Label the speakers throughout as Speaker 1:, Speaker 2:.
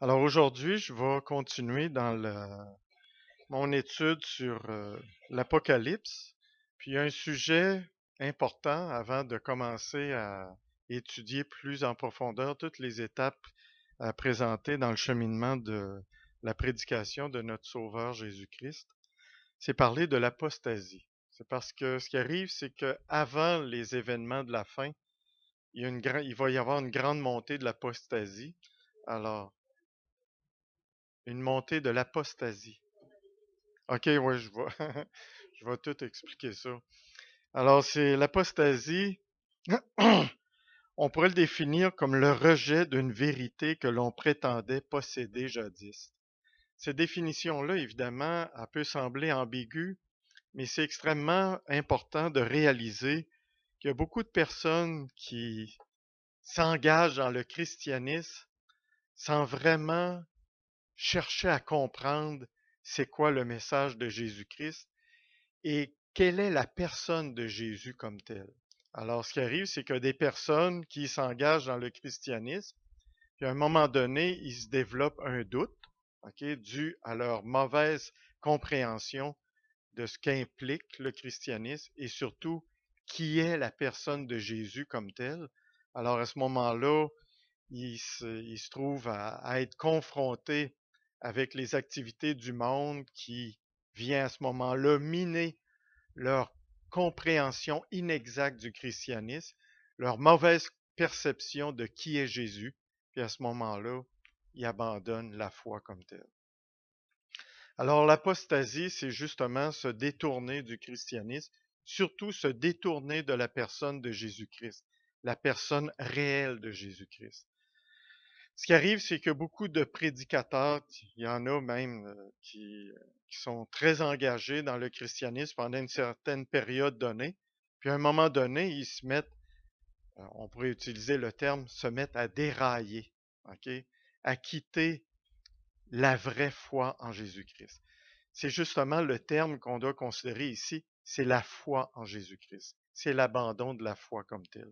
Speaker 1: Alors aujourd'hui, je vais continuer dans mon étude sur l'Apocalypse. Puis il y a un sujet important avant de commencer à étudier plus en profondeur toutes les étapes à présenter dans le cheminement de la prédication de notre Sauveur Jésus-Christ. C'est parler de l'apostasie. C'est parce que ce qui arrive, c'est que avant les événements de la fin, il va y avoir une grande montée de l'apostasie. Alors, une montée de l'apostasie. OK, ouais, je vais, je vais tout expliquer ça. Alors, c'est l'apostasie, on pourrait le définir comme le rejet d'une vérité que l'on prétendait posséder jadis. Cette définition-là, évidemment, elle peut sembler ambiguë, mais c'est extrêmement important de réaliser qu'il y a beaucoup de personnes qui s'engagent dans le christianisme sans vraiment chercher à comprendre c'est quoi le message de Jésus-Christ et quelle est la personne de Jésus comme telle. Alors, ce qui arrive, c'est que des personnes qui s'engagent dans le christianisme, puis à un moment donné, ils se développent un doute, ok, dû à leur mauvaise compréhension de ce qu'implique le christianisme et surtout qui est la personne de Jésus comme telle. Alors, à ce moment-là, ils se trouvent à être confrontés avec les activités du monde qui vient à ce moment-là miner leur compréhension inexacte du christianisme, leur mauvaise perception de qui est Jésus, puis à ce moment-là, ils abandonnent la foi comme telle. Alors l'apostasie, c'est justement se détourner du christianisme, surtout se détourner de la personne de Jésus-Christ, la personne réelle de Jésus-Christ. Ce qui arrive, c'est que beaucoup de prédicateurs, il y en a même qui sont très engagés dans le christianisme pendant une certaine période donnée, puis à un moment donné, ils se mettent, on pourrait utiliser le terme, se mettent à dérailler, ok, à quitter la vraie foi en Jésus-Christ. C'est justement le terme qu'on doit considérer ici, c'est la foi en Jésus-Christ. C'est l'abandon de la foi comme tel.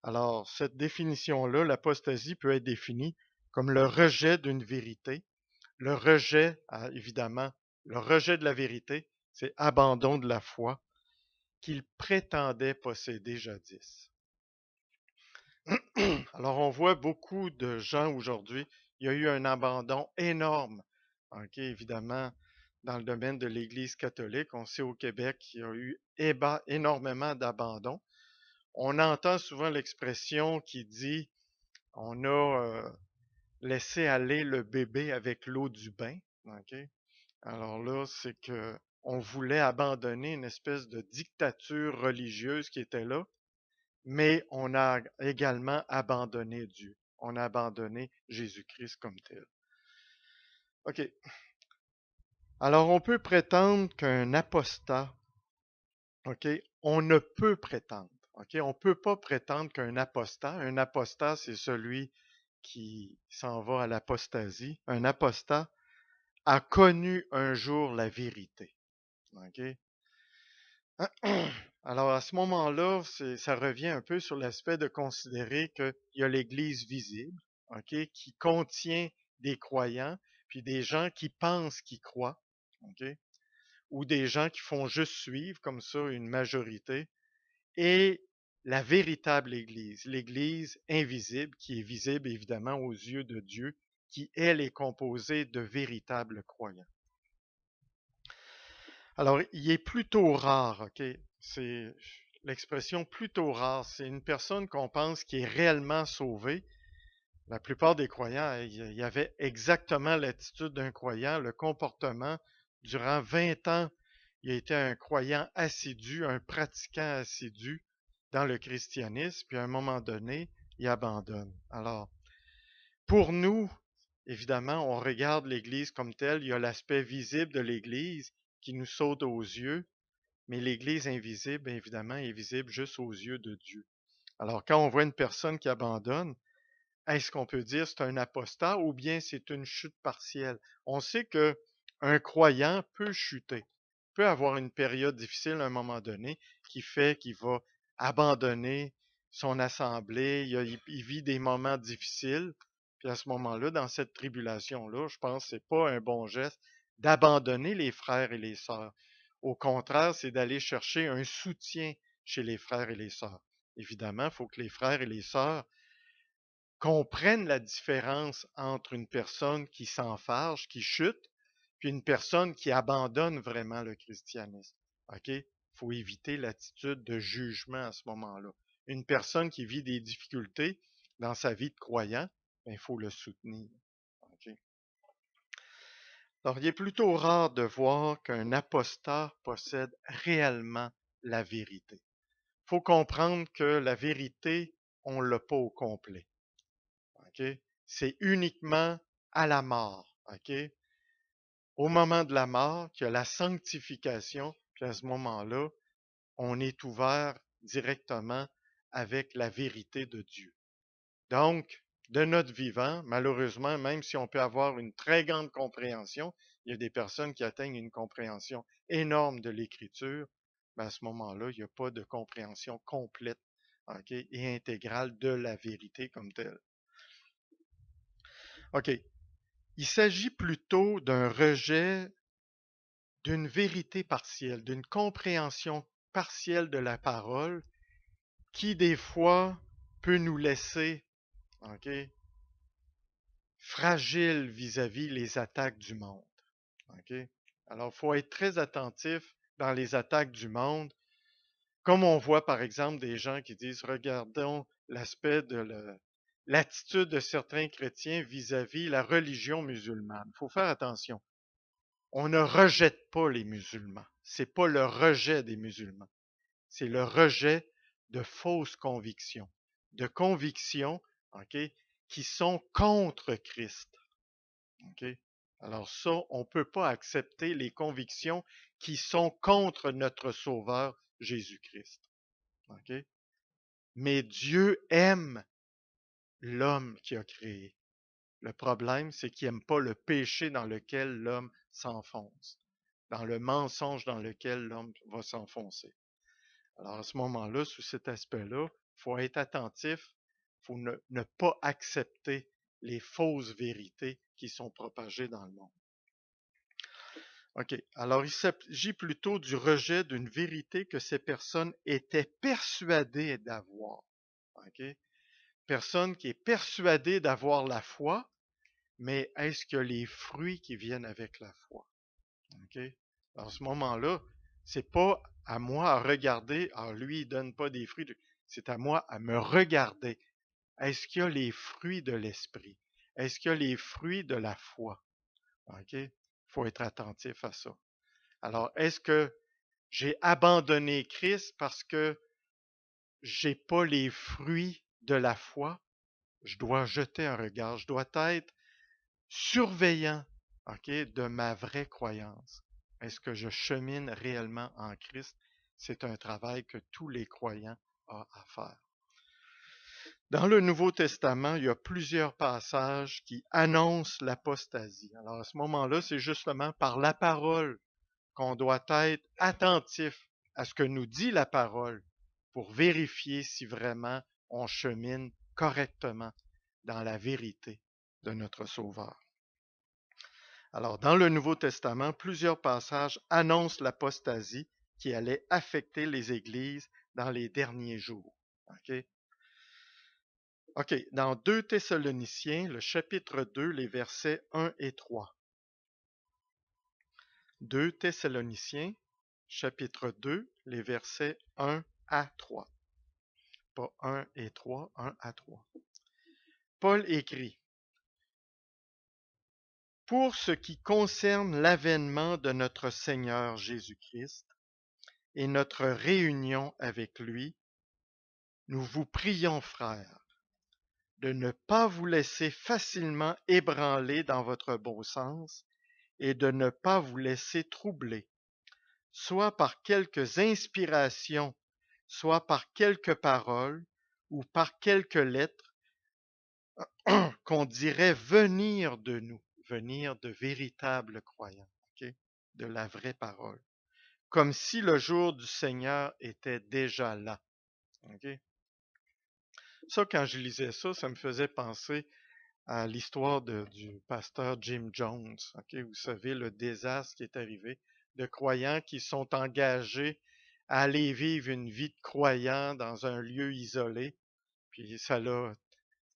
Speaker 1: Alors, cette définition-là, l'apostasie peut être définie comme le rejet d'une vérité. Le rejet, évidemment, le rejet de la vérité, c'est abandon de la foi qu'il prétendait posséder jadis. Alors, on voit beaucoup de gens aujourd'hui, il y a eu un abandon énorme, ok, évidemment, dans le domaine de l'Église catholique. On sait au Québec qu'il y a eu énormément d'abandon. On entend souvent l'expression qui dit on a laissé aller le bébé avec l'eau du bain. Ok. Alors là, c'est que on voulait abandonner une espèce de dictature religieuse qui était là, mais on a également abandonné Dieu. On a abandonné Jésus-Christ comme tel. OK. Alors, on peut prétendre qu'un apostat, OK, on ne peut prétendre, OK, on ne peut pas prétendre qu'un apostat, c'est celui qui s'en va à l'apostasie. Un apostat a connu un jour la vérité. OK? Alors à ce moment-là, ça revient un peu sur l'aspect de considérer qu'il y a l'Église visible, OK, qui contient des croyants, puis des gens qui pensent qu'ils croient, OK, ou des gens qui font juste suivre comme ça une majorité, et la véritable Église, l'Église invisible, qui est visible évidemment aux yeux de Dieu, qui, elle, est composée de véritables croyants. Alors, il est plutôt rare, OK? C'est l'expression plutôt rare. C'est une personne qu'on pense qui est réellement sauvée. La plupart des croyants, il y avait exactement l'attitude d'un croyant, le comportement. Durant 20 ans, il a été un croyant assidu, un pratiquant assidu dans le christianisme, puis à un moment donné, il abandonne. Alors, pour nous, évidemment, on regarde l'Église comme telle, il y a l'aspect visible de l'Église qui nous saute aux yeux, mais l'Église invisible, évidemment, est visible juste aux yeux de Dieu. Alors, quand on voit une personne qui abandonne, est-ce qu'on peut dire c'est un apostat ou bien c'est une chute partielle? On sait que un croyant peut chuter, peut avoir une période difficile à un moment donné qui fait qu'il va abandonner son assemblée, il vit des moments difficiles, Puis à ce moment-là, dans cette tribulation-là, je pense que c'est pas un bon geste d'abandonner les frères et les sœurs. Au contraire, c'est d'aller chercher un soutien chez les frères et les sœurs. Évidemment, il faut que les frères et les sœurs comprennent la différence entre une personne qui s'enfarge, qui chute, puis une personne qui abandonne vraiment le christianisme. OK? Il faut éviter l'attitude de jugement à ce moment-là. Une personne qui vit des difficultés dans sa vie de croyant, il faut le soutenir. OK? Alors, il est plutôt rare de voir qu'un apostat possède réellement la vérité. Il faut comprendre que la vérité, on ne l'a pas au complet. OK? C'est uniquement à la mort. OK? Au moment de la mort, qu'il y a la sanctification, puis à ce moment-là, on est ouvert directement avec la vérité de Dieu. Donc, de notre vivant, malheureusement, même si on peut avoir une très grande compréhension, il y a des personnes qui atteignent une compréhension énorme de l'Écriture, mais à ce moment-là, il n'y a pas de compréhension complète, OK, et intégrale de la vérité comme telle. OK. Il s'agit plutôt d'un rejet d'une vérité partielle, d'une compréhension partielle de la parole qui, des fois, peut nous laisser, OK, fragiles vis-à-vis les attaques du monde. OK? Alors, il faut être très attentif dans les attaques du monde. Comme on voit, par exemple, des gens qui disent, regardons l'aspect de l'attitude de certains chrétiens vis-à-vis la religion musulmane. Il faut faire attention. On ne rejette pas les musulmans. C'est pas le rejet des musulmans. C'est le rejet de fausses convictions, de convictions, OK, qui sont contre Christ. OK? Alors ça, on ne peut pas accepter les convictions qui sont contre notre Sauveur Jésus-Christ. OK? Mais Dieu aime l'homme qui a créé. Le problème, c'est qu'il n'aime pas le péché dans lequel l'homme s'enfonce, dans le mensonge dans lequel l'homme va s'enfoncer. Alors à ce moment-là, sous cet aspect-là, il faut être attentif, il faut ne pas accepter les fausses vérités qui sont propagées dans le monde. OK. Alors, il s'agit plutôt du rejet d'une vérité que ces personnes étaient persuadées d'avoir. OK? Personne qui est persuadée d'avoir la foi, mais est-ce que les fruits qui viennent avec la foi? OK? Alors, à ce moment-là, c'est pas à moi à regarder, ah, lui, il donne pas des fruits. C'est à moi à me regarder. Est-ce qu'il y a les fruits de l'esprit? Est-ce qu'il y a les fruits de la foi? OK? Il faut être attentif à ça. Alors, est-ce que j'ai abandonné Christ parce que j'ai pas les fruits de la foi? Je dois jeter un regard, je dois être surveillant, OK, de ma vraie croyance. Est-ce que je chemine réellement en Christ? C'est un travail que tous les croyants ont à faire. Dans le Nouveau Testament, il y a plusieurs passages qui annoncent l'apostasie. Alors à ce moment-là, c'est justement par la parole qu'on doit être attentif à ce que nous dit la parole pour vérifier si vraiment on chemine correctement dans la vérité de notre Sauveur. Alors, dans le Nouveau Testament, plusieurs passages annoncent l'apostasie qui allait affecter les églises dans les derniers jours. OK? OK, dans 2 Thessaloniciens, le chapitre 2, les versets 1 et 3. 2 Thessaloniciens, chapitre 2, les versets 1 à 3. Pas 1 et 3, 1 à 3. Paul écrit, pour ce qui concerne l'avènement de notre Seigneur Jésus-Christ et notre réunion avec lui, nous vous prions, frères, de ne pas vous laisser facilement ébranler dans votre bon sens et de ne pas vous laisser troubler, soit par quelques inspirations, soit par quelques paroles ou par quelques lettres qu'on dirait venir de nous, venir de véritables croyants, okay? De la vraie parole, comme si le jour du Seigneur était déjà là. Okay? Ça, quand je lisais ça, ça me faisait penser à l'histoire du pasteur Jim Jones. Ok, vous savez, le désastre qui est arrivé de croyants qui sont engagés à aller vivre une vie de croyants dans un lieu isolé, puis ça l'a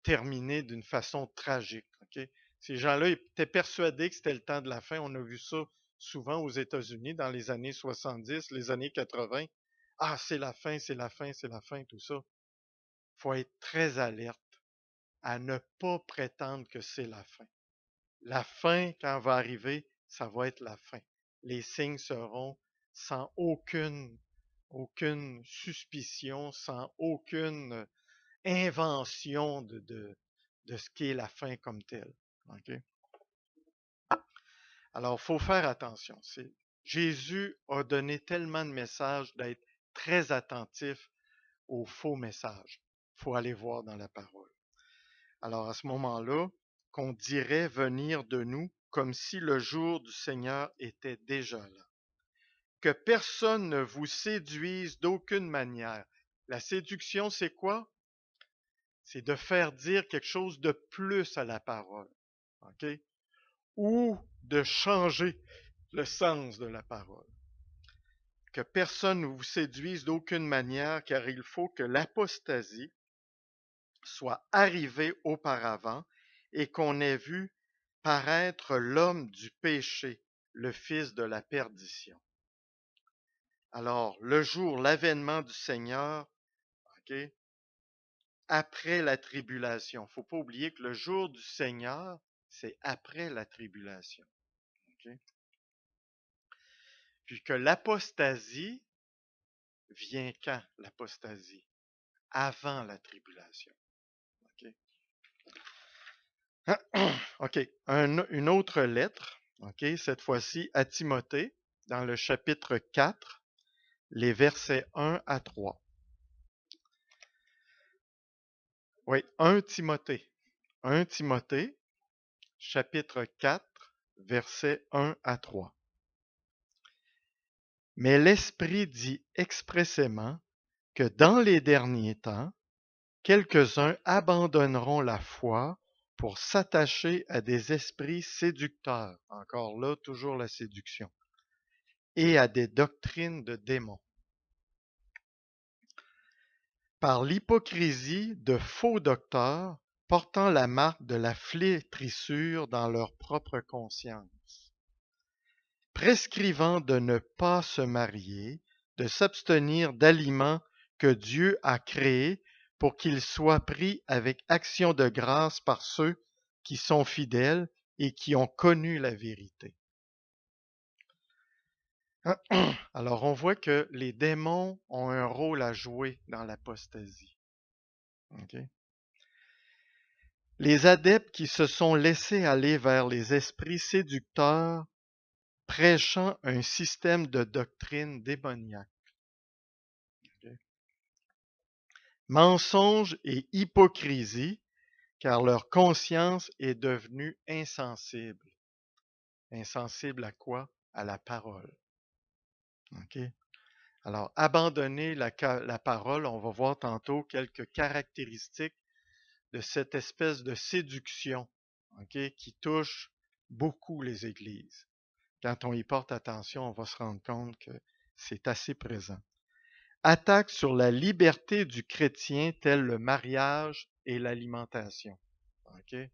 Speaker 1: terminé d'une façon tragique. Ok, ces gens-là étaient persuadés que c'était le temps de la fin. On a vu ça souvent aux États-Unis dans les années 70, les années 80. Ah, c'est la fin, c'est la fin, c'est la fin, tout ça. Il faut être très alerte à ne pas prétendre que c'est la fin. La fin, quand elle va arriver, ça va être la fin. Les signes seront sans aucune suspicion, sans aucune invention de ce qu'est la fin comme telle. Okay? Alors, il faut faire attention. Jésus a donné tellement de messages d'être très attentif aux faux messages. Il faut aller voir dans la parole. Alors, à ce moment-là, qu'on dirait venir de nous comme si le jour du Seigneur était déjà là. Que personne ne vous séduise d'aucune manière. La séduction, c'est quoi? C'est de faire dire quelque chose de plus à la parole. OK? Ou de changer le sens de la parole. Que personne ne vous séduise d'aucune manière, car il faut que l'apostasie soit arrivée auparavant et qu'on ait vu paraître l'homme du péché, le fils de la perdition. Alors, le jour, l'avènement du Seigneur, OK, après la tribulation. Il ne faut pas oublier que le jour du Seigneur, c'est après la tribulation. OK? Puis que l'apostasie vient quand, l'apostasie? Avant la tribulation. OK? OK. Une autre lettre, OK, cette fois-ci à Timothée, dans le chapitre 4, les versets 1 à 3. Oui, 1 Timothée. 1 Timothée, chapitre 4, versets 1 à 3. Mais l'Esprit dit expressément que dans les derniers temps, quelques-uns abandonneront la foi pour s'attacher à des esprits séducteurs, encore là, toujours la séduction, et à des doctrines de démons. Par l'hypocrisie de faux docteurs portant la marque de la flétrissure dans leur propre conscience, prescrivant de ne pas se marier, de s'abstenir d'aliments que Dieu a créés pour qu'ils soient pris avec action de grâce par ceux qui sont fidèles et qui ont connu la vérité. Alors on voit que les démons ont un rôle à jouer dans l'apostasie. Okay? Les adeptes qui se sont laissés aller vers les esprits séducteurs prêchant un système de doctrine démoniaque. Okay? Mensonge et hypocrisie, car leur conscience est devenue insensible. Insensible à quoi? À la parole. Okay? Alors, abandonner la parole, on va voir tantôt quelques caractéristiques de cette espèce de séduction, okay, qui touche beaucoup les églises. Quand on y porte attention, on va se rendre compte que c'est assez présent. Attaque sur la liberté du chrétien, tel le mariage et l'alimentation. Okay?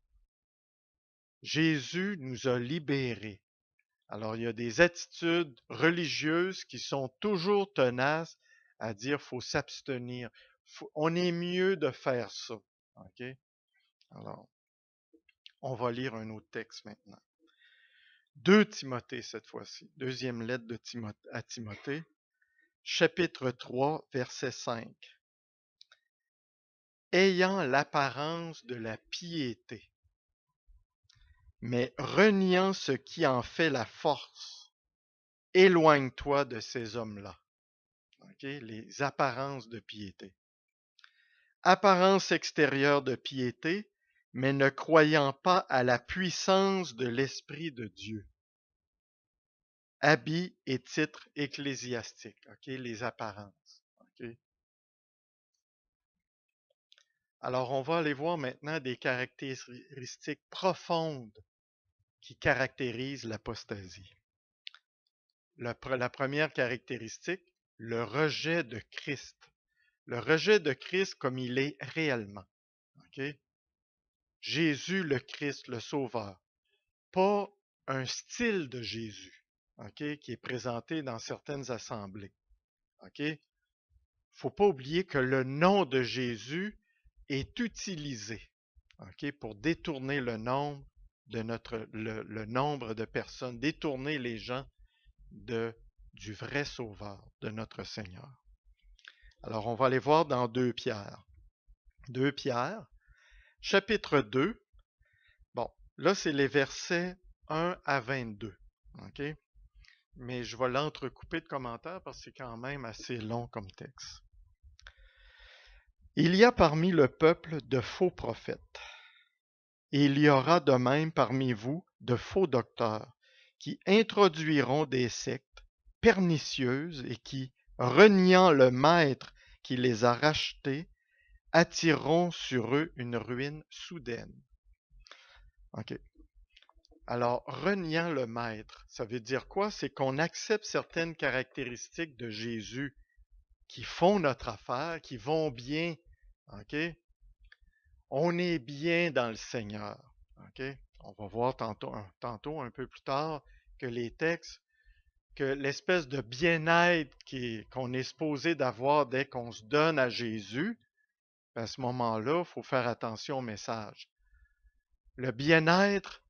Speaker 1: Jésus nous a libérés. Alors, il y a des attitudes religieuses qui sont toujours tenaces à dire faut s'abstenir. On est mieux de faire ça. Okay? Alors, on va lire un autre texte maintenant. 2 Timothée cette fois-ci. Deuxième lettre de à Timothée, chapitre 3, verset 5. Ayant l'apparence de la piété, mais reniant ce qui en fait la force, éloigne-toi de ces hommes-là. Okay? Les apparences de piété. Apparence extérieure de piété, mais ne croyant pas à la puissance de l'Esprit de Dieu. Habits et titres ecclésiastiques, okay? Les apparences. Okay? Alors, on va aller voir maintenant des caractéristiques profondes qui caractérisent l'apostasie. La première caractéristique, le rejet de Christ. Le rejet de Christ comme il est réellement. Okay? Jésus le Christ, le Sauveur. Pas un style de Jésus, okay, qui est présenté dans certaines assemblées. Okay? Faut pas oublier que le nom de Jésus est utilisé, okay, pour détourner le nombre de le nombre de personnes, détourner les gens du vrai Sauveur, de notre Seigneur. Alors, on va aller voir dans 2 Pierre. 2 Pierre, chapitre 2. Bon, là, c'est les versets 1 à 22. OK? Mais je vais l'entrecouper de commentaires parce que c'est quand même assez long comme texte. Il y a parmi le peuple de faux prophètes, et il y aura de même parmi vous de faux docteurs, qui introduiront des sectes pernicieuses et qui, reniant le maître qui les a rachetés, attireront sur eux une ruine soudaine. OK. Alors, reniant le maître, ça veut dire quoi? C'est qu'on accepte certaines caractéristiques de Jésus qui font notre affaire, qui vont bien. OK? On est bien dans le Seigneur. OK? On va voir tantôt un peu plus tard que les textes, que l'espèce de bien-être qu'on est supposé d'avoir dès qu'on se donne à Jésus, à ce moment-là, il faut faire attention au message. Le bien-être,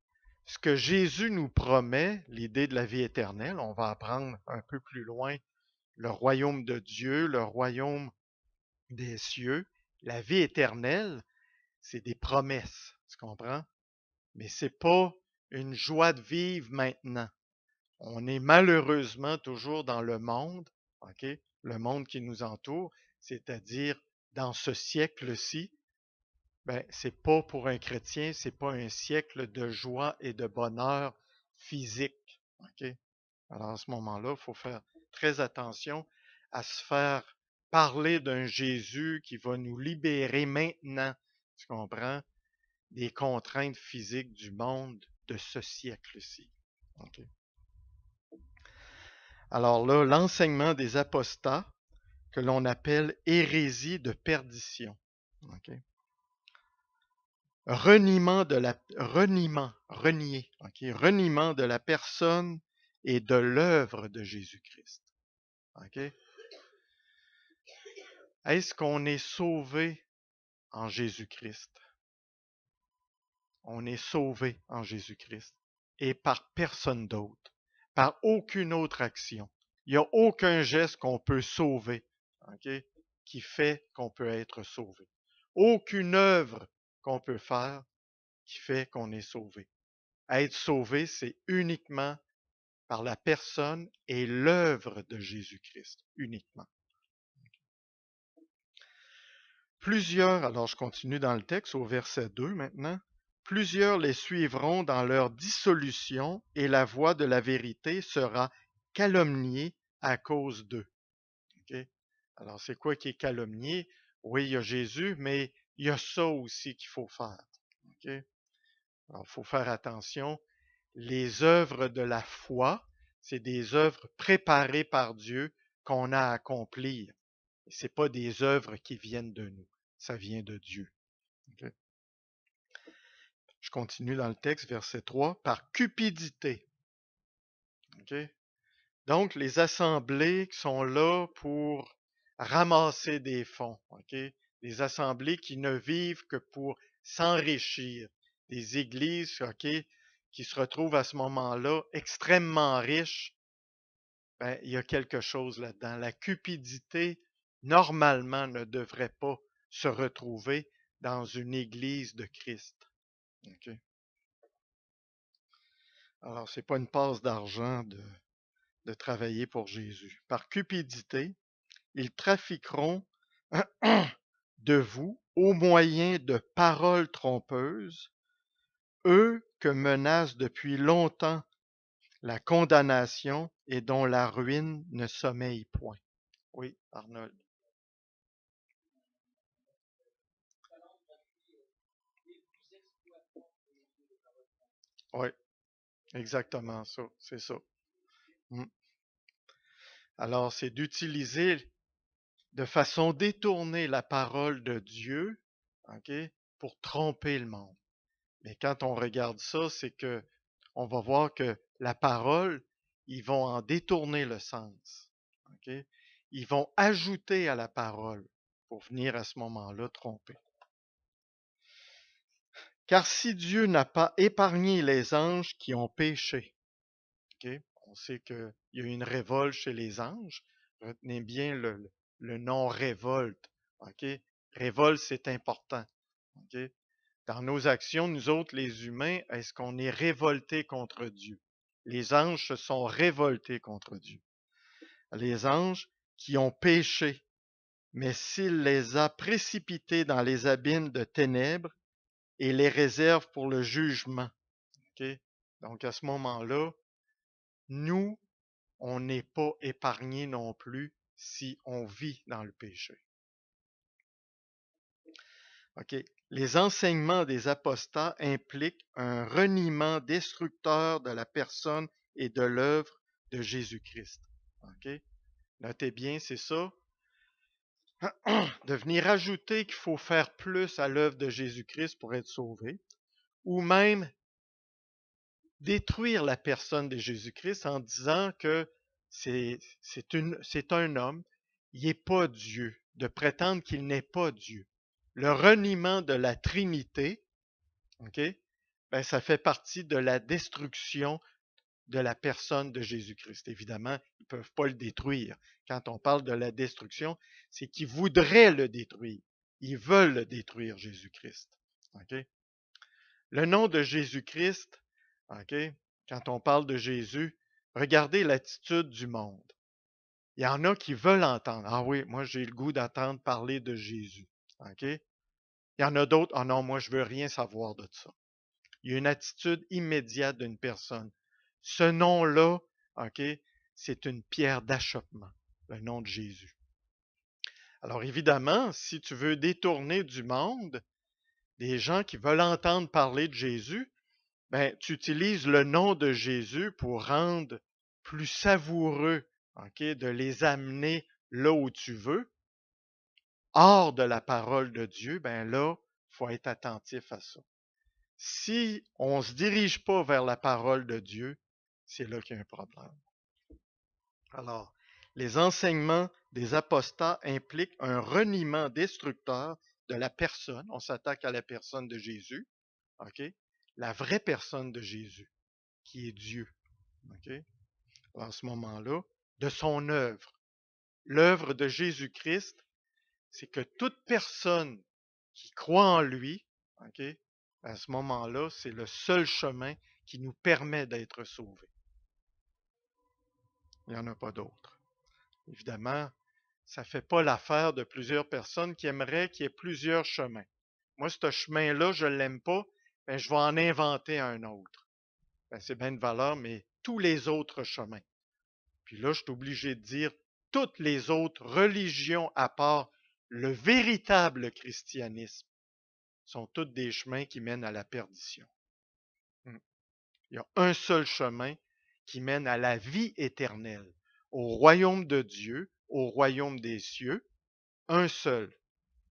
Speaker 1: ce que Jésus nous promet, l'idée de la vie éternelle, on va apprendre un peu plus loin le royaume de Dieu, le royaume des cieux, la vie éternelle, c'est des promesses, tu comprends? Mais c'est pas une joie de vivre maintenant. On est malheureusement toujours dans le monde, OK? Le monde qui nous entoure, c'est-à-dire dans ce siècle-ci, ben, c'est pas pour un chrétien, c'est pas un siècle de joie et de bonheur physique. OK? Alors à ce moment-là, il faut faire très attention à se faire parler d'un Jésus qui va nous libérer maintenant, tu comprends, des contraintes physiques du monde de ce siècle-ci. OK? Alors là, l'enseignement des apostats, que l'on appelle hérésie de perdition. OK? Reniement de la reniement de la personne et de l'œuvre de Jésus-Christ. OK? Est-ce qu'on est sauvé en Jésus-Christ? On est sauvé en Jésus-Christ et par personne d'autre, par aucune autre action. Il n'y a aucun geste qu'on peut sauver, OK, qui fait qu'on peut être sauvé. Aucune œuvre qu'on peut faire qui fait qu'on est sauvé. Être sauvé, c'est uniquement par la personne et l'œuvre de Jésus-Christ, uniquement. Plusieurs, alors je continue dans le texte au verset 2 maintenant, plusieurs les suivront dans leur dissolution et la voie de la vérité sera calomniée à cause d'eux. Okay? Alors c'est quoi qui est calomnié? Oui, il y a Jésus, mais il y a ça aussi qu'il faut faire. Okay? Alors il faut faire attention. Les œuvres de la foi, c'est des œuvres préparées par Dieu qu'on a à accomplir. Ce n'est pas des œuvres qui viennent de nous, ça vient de Dieu. Okay? Je continue dans le texte, verset 3, par cupidité. Okay? Donc, les assemblées qui sont là pour ramasser des fonds, okay? Des assemblées qui ne vivent que pour s'enrichir, des églises, okay, qui se retrouvent à ce moment-là extrêmement riches, ben, il y a quelque chose là-dedans. La cupidité, normalement, ne devrait pas se retrouver dans une église de Christ. Okay? Alors, ce n'est pas une passe d'argent de travailler pour Jésus. Par cupidité, ils trafiqueront de vous au moyen de paroles trompeuses, eux que menacent depuis longtemps la condamnation et dont la ruine ne sommeille point. Oui, Arnold. Oui, exactement ça, c'est ça. Mm. Alors, c'est d'utiliser de façon détournée la parole de Dieu, OK, pour tromper le monde. Mais quand on regarde ça, c'est que on va voir que la parole, ils vont en détourner le sens. OK? Ils vont ajouter à la parole pour venir à ce moment-là tromper. Car si Dieu n'a pas épargné les anges qui ont péché, OK? On sait qu'il y a eu une révolte chez les anges. Retenez bien le nom révolte. OK? Révolte, c'est important. OK? Dans nos actions, nous autres, les humains, est-ce qu'on est révoltés contre Dieu? Les anges se sont révoltés contre Dieu. Les anges qui ont péché, mais s'il les a précipités dans les abîmes de ténèbres et les réserve pour le jugement. OK? Donc à ce moment-là, nous, on n'est pas épargnés non plus si on vit dans le péché. OK. Les enseignements des apostats impliquent un reniement destructeur de la personne et de l'œuvre de Jésus-Christ. OK. Notez bien, c'est ça. De venir ajouter qu'il faut faire plus à l'œuvre de Jésus-Christ pour être sauvé, ou même détruire la personne de Jésus-Christ en disant que c'est un homme, il n'est pas Dieu, de prétendre qu'il n'est pas Dieu. Le reniement de la Trinité, OK, ben, ça fait partie de la destruction de la personne de Jésus-Christ. Évidemment, ils ne peuvent pas le détruire. Quand on parle de la destruction, c'est qu'ils voudraient le détruire. Ils veulent le détruire, Jésus-Christ. OK? Le nom de Jésus-Christ, OK, quand on parle de Jésus, regardez l'attitude du monde. Il y en a qui veulent entendre. Ah oui, moi j'ai le goût d'entendre parler de Jésus. OK? Il y en a d'autres. Ah non, moi je veux rien savoir de ça. Il y a une attitude immédiate d'une personne. Ce nom-là, OK, c'est une pierre d'achoppement, le nom de Jésus. Alors évidemment, si tu veux détourner du monde des gens qui veulent entendre parler de Jésus, ben, tu utilises le nom de Jésus pour rendre plus savoureux, OK, de les amener là où tu veux, hors de la parole de Dieu, ben là, il faut être attentif à ça. Si on ne se dirige pas vers la parole de Dieu, c'est là qu'il y a un problème. Alors, les enseignements des apostats impliquent un reniement destructeur de la personne. On s'attaque à la personne de Jésus, OK? La vraie personne de Jésus, qui est Dieu, OK? Alors, à ce moment-là, de son œuvre. L'œuvre de Jésus-Christ, c'est que toute personne qui croit en lui, OK? À ce moment-là, c'est le seul chemin qui nous permet d'être sauvés. Il n'y en a pas d'autre. Évidemment, ça ne fait pas l'affaire de plusieurs personnes qui aimeraient qu'il y ait plusieurs chemins. Moi, ce chemin-là, je ne l'aime pas, ben, je vais en inventer un autre. Ben, c'est bien de valeur, mais tous les autres chemins. Puis là, je suis obligé de dire toutes les autres religions à part le véritable christianisme sont toutes des chemins qui mènent à la perdition. Il y a un seul chemin qui mène à la vie éternelle, au royaume de Dieu, au royaume des cieux, un seul,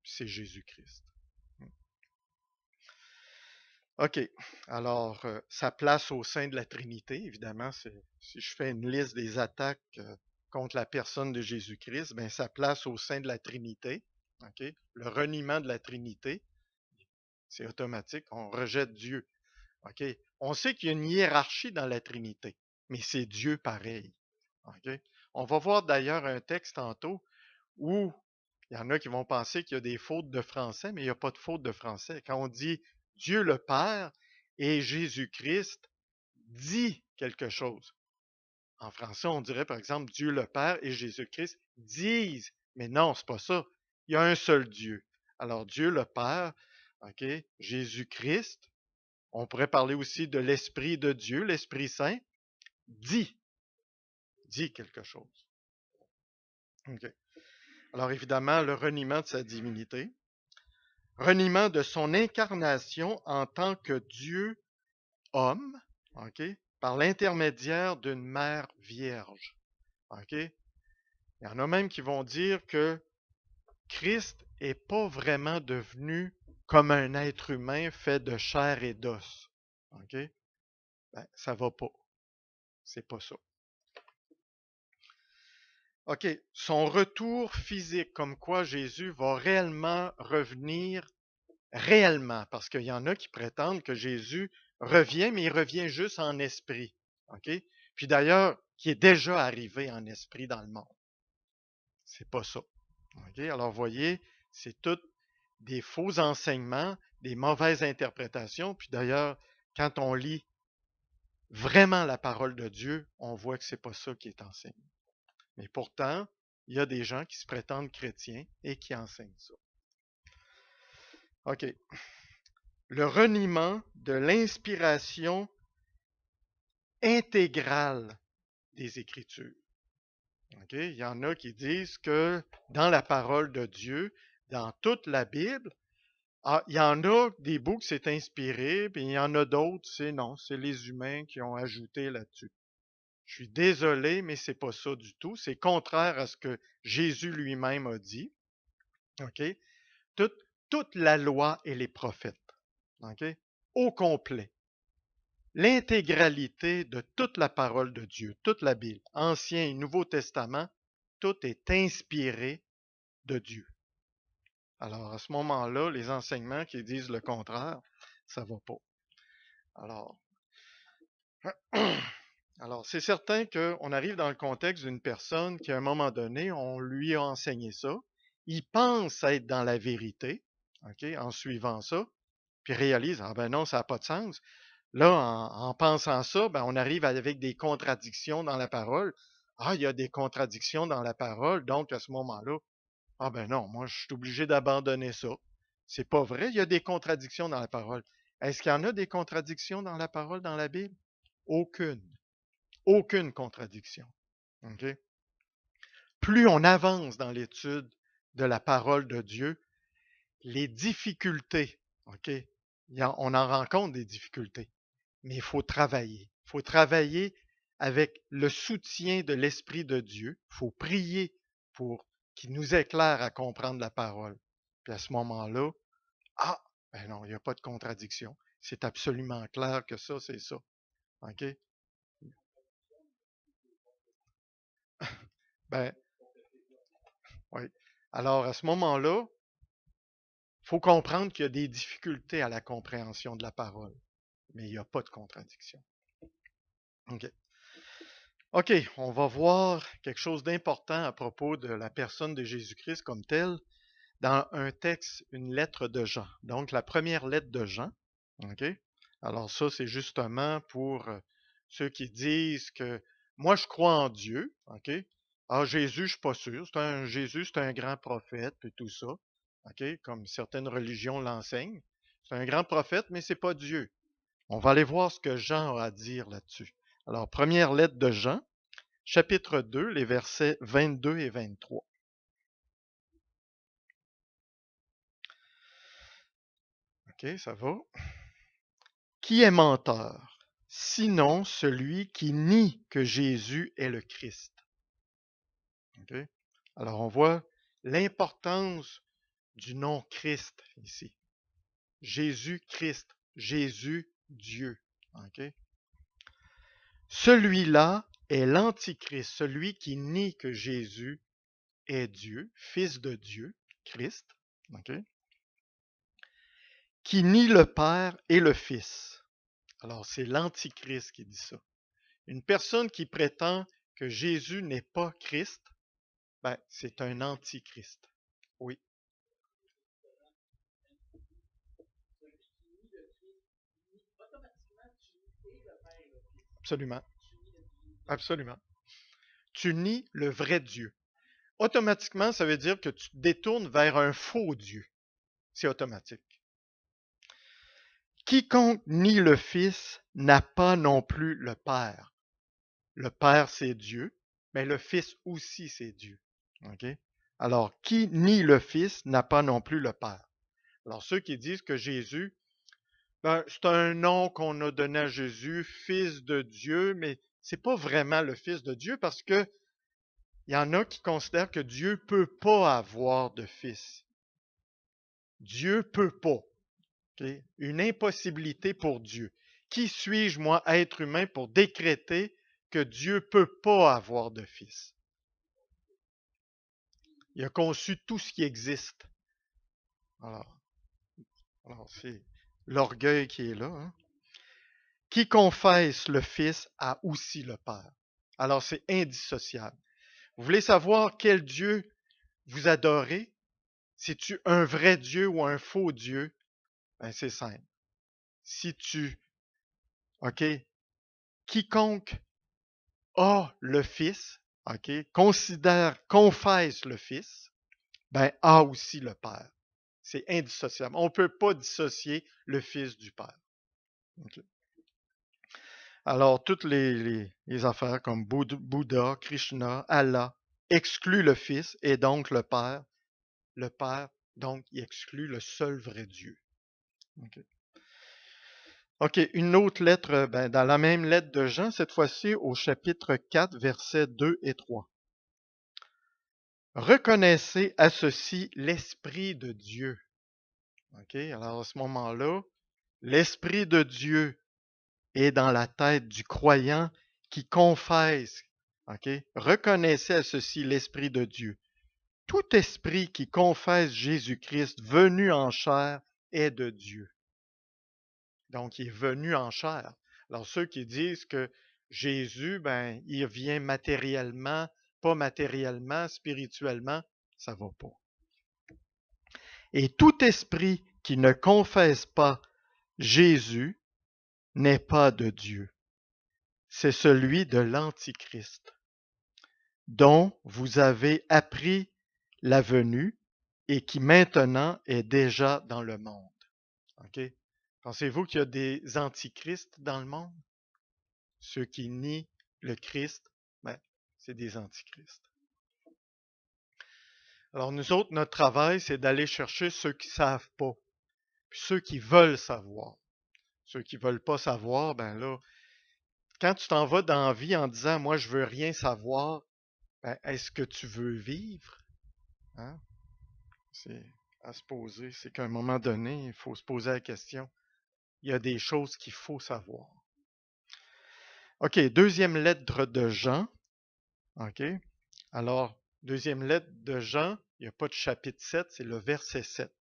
Speaker 1: c'est Jésus-Christ. OK. Alors, sa place au sein de la Trinité, évidemment, si je fais une liste des attaques contre la personne de Jésus-Christ, ben, sa place au sein de la Trinité, OK? Le reniement de la Trinité, c'est automatique, on rejette Dieu. OK? On sait qu'il y a une hiérarchie dans la Trinité, mais c'est Dieu pareil. OK? On va voir d'ailleurs un texte tantôt où il y en a qui vont penser qu'il y a des fautes de français, mais il n'y a pas de faute de français. Quand on dit Dieu le Père et Jésus-Christ dit quelque chose. En français, on dirait par exemple Dieu le Père et Jésus-Christ disent. Mais non, c'est pas ça. Il y a un seul Dieu. Alors Dieu le Père, OK, Jésus-Christ, on pourrait parler aussi de l'Esprit de Dieu, l'Esprit Saint, dit quelque chose. OK. Alors évidemment, le reniement de sa divinité, reniement de son incarnation en tant que Dieu homme, OK? Par l'intermédiaire d'une mère vierge. OK? Il y en a même qui vont dire que Christ n'est pas vraiment devenu comme un être humain fait de chair et d'os. OK? Ben, ça va pas. C'est pas ça. OK. Son retour physique, comme quoi Jésus va réellement revenir réellement, parce qu'il y en a qui prétendent que Jésus revient, mais il revient juste en esprit. OK? Puis d'ailleurs, qui est déjà arrivé en esprit dans le monde. C'est pas ça. OK? Alors, voyez, c'est tout des faux enseignements, des mauvaises interprétations. Puis d'ailleurs, quand on lit vraiment la parole de Dieu, on voit que c'est pas ça qui est enseigné. Mais pourtant, il y a des gens qui se prétendent chrétiens et qui enseignent ça. OK. Le reniement de l'inspiration intégrale des Écritures. Okay? Il y en a qui disent que dans la parole de Dieu, dans toute la Bible, il y en a des bouts que c'est inspiré, puis il y en a d'autres, c'est non, c'est les humains qui ont ajouté là-dessus. Je suis désolé, mais c'est pas ça du tout. C'est contraire à ce que Jésus lui-même a dit. OK? Toute, toute la loi et les prophètes. OK? Au complet. L'intégralité de toute la parole de Dieu, toute la Bible, Ancien et Nouveau Testament, tout est inspiré de Dieu. Alors, à ce moment-là, les enseignements qui disent le contraire, ça va pas. Alors c'est certain qu'on arrive dans le contexte d'une personne qui, à un moment donné, on lui a enseigné ça. Il pense être dans la vérité, OK, en suivant ça, puis réalise, ah ben non, ça n'a pas de sens. Là, en pensant ça, ben, on arrive avec des contradictions dans la parole. Ah, il y a des contradictions dans la parole, donc à ce moment-là, ah ben non, moi je suis obligé d'abandonner ça. C'est pas vrai, il y a des contradictions dans la parole. Est-ce qu'il y en a des contradictions dans la parole dans la Bible? Aucune. Aucune contradiction. OK? Plus on avance dans l'étude de la parole de Dieu, les difficultés, OK? On en rencontre des difficultés, mais il faut travailler. Il faut travailler avec le soutien de l'Esprit de Dieu. Il faut prier pour qu'il nous éclaire à comprendre la parole. Puis à ce moment-là, ah, ben non, il n'y a pas de contradiction. C'est absolument clair que ça, c'est ça. OK? Ben, oui. Alors, à ce moment-là, il faut comprendre qu'il y a des difficultés à la compréhension de la parole, mais il n'y a pas de contradiction. OK. OK, on va voir quelque chose d'important à propos de la personne de Jésus-Christ comme telle dans un texte, une lettre de Jean. Donc, la première lettre de Jean. OK? Alors, ça, c'est justement pour ceux qui disent que moi, je crois en Dieu. OK? Ah, Jésus, je suis pas sûr. Jésus, c'est un grand prophète, et tout ça. OK? Comme certaines religions l'enseignent. C'est un grand prophète, mais c'est pas Dieu. On va aller voir ce que Jean a à dire là-dessus. Alors, première lettre de Jean, chapitre 2, les versets 22 et 23. OK, ça va. Qui est menteur, sinon celui qui nie que Jésus est le Christ? OK? Alors, on voit l'importance du nom Christ ici. Jésus-Christ, Jésus Dieu. OK? Celui-là est l'Antichrist, celui qui nie que Jésus est Dieu, Fils de Dieu, Christ, OK? Qui nie le Père et le Fils. Alors, c'est l'Antichrist qui dit ça. Une personne qui prétend que Jésus n'est pas Christ, ben, c'est un Antichrist. Oui, absolument. Absolument. Tu nies le vrai Dieu. Automatiquement, ça veut dire que tu te détournes vers un faux Dieu. C'est automatique. Quiconque nie le Fils n'a pas non plus le Père. Le Père, c'est Dieu, mais le Fils aussi, c'est Dieu. OK? Alors, qui nie le Fils n'a pas non plus le Père. Alors, ceux qui disent que Jésus Ben, c'est un nom qu'on a donné à Jésus, Fils de Dieu, mais c'est pas vraiment le Fils de Dieu parce que il y en a qui considèrent que Dieu peut pas avoir de fils. Dieu peut pas. Ok? Une impossibilité pour Dieu. Qui suis-je, moi, être humain, pour décréter que Dieu peut pas avoir de fils? Il a conçu tout ce qui existe. Alors, c'est l'orgueil qui est là. Hein? Qui confesse le Fils a aussi le Père. Alors, c'est indissociable. Vous voulez savoir quel Dieu vous adorez? Si tu un vrai Dieu ou un faux Dieu? Ben, c'est simple. Si tu, OK, quiconque a le Fils, OK, considère, confesse le Fils, ben, a aussi le Père. C'est indissociable. On ne peut pas dissocier le Fils du Père. OK. Alors, toutes les affaires comme Bouddha, Krishna, Allah excluent le Fils et donc le Père. Le Père, donc, il exclut le seul vrai Dieu. OK. OK, une autre lettre, ben, dans la même lettre de Jean, cette fois-ci au chapitre 4, versets 2 et 3. Reconnaissez à ceci l'Esprit de Dieu. OK, alors à ce moment-là, l'Esprit de Dieu est dans la tête du croyant qui confesse. OK, reconnaissez à ceci l'Esprit de Dieu. Tout esprit qui confesse Jésus-Christ venu en chair est de Dieu. Donc, il est venu en chair. Alors, ceux qui disent que Jésus, ben, il vient matériellement, pas matériellement, spirituellement, ça va pas. Et tout esprit qui ne confesse pas Jésus n'est pas de Dieu. C'est celui de l'Antichrist, dont vous avez appris la venue et qui maintenant est déjà dans le monde. OK? Pensez-vous qu'il y a des antichrists dans le monde? Ceux qui nient le Christ, ben, c'est des antichrists. Alors nous autres, notre travail, c'est d'aller chercher ceux qui ne savent pas, puis ceux qui veulent savoir. Ceux qui ne veulent pas savoir, ben là, quand tu t'en vas dans la vie en disant, moi, je veux rien savoir, ben, est-ce que tu veux vivre? Hein? C'est à se poser. C'est qu'à un moment donné, il faut se poser la question. Il y a des choses qu'il faut savoir. OK, deuxième lettre de Jean. OK. Alors, deuxième lettre de Jean, il n'y a pas de chapitre 7, c'est le verset 7.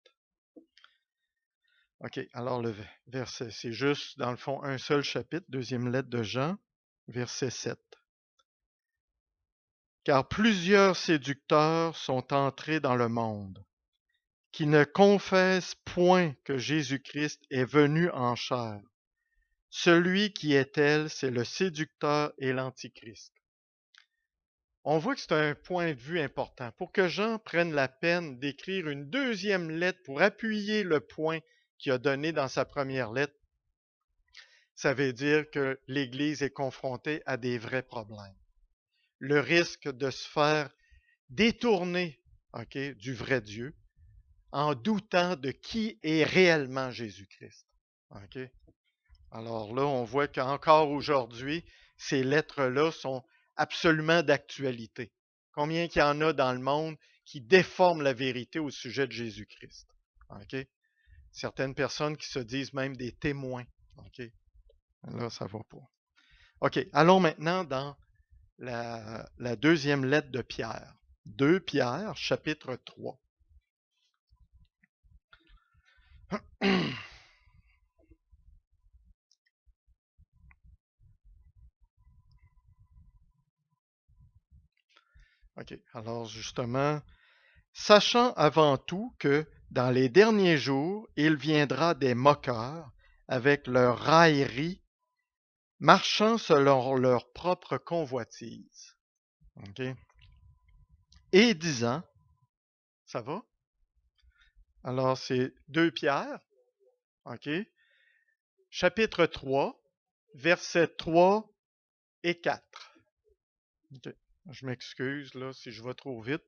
Speaker 1: OK, alors le verset, c'est juste, dans le fond, un seul chapitre, deuxième lettre de Jean, verset 7. Car plusieurs séducteurs sont entrés dans le monde, qui ne confessent point que Jésus-Christ est venu en chair. Celui qui est tel, c'est le séducteur et l'antichrist. On voit que c'est un point de vue important. Pour que Jean prenne la peine d'écrire une deuxième lettre pour appuyer le point qu'il a donné dans sa première lettre, ça veut dire que l'Église est confrontée à des vrais problèmes. Le risque de se faire détourner, du vrai Dieu en doutant de qui est réellement Jésus-Christ. Alors là, on voit qu'encore aujourd'hui, ces lettres-là sont absolument d'actualité. Combien qu'il y en a dans le monde qui déforment la vérité au sujet de Jésus-Christ? Certaines personnes qui se disent même des témoins. Là, ça va pas. OK, allons maintenant dans la deuxième lettre de Pierre. 2 Pierre, chapitre 3. OK, alors justement, sachant avant tout que dans les derniers jours, il viendra des moqueurs avec leur raillerie, marchant selon leur propre convoitise. OK? Et disant, ça va? Alors, c'est 2 Pierre, OK? Chapitre 3, versets 3 et 4. OK. Je m'excuse là si je vais trop vite.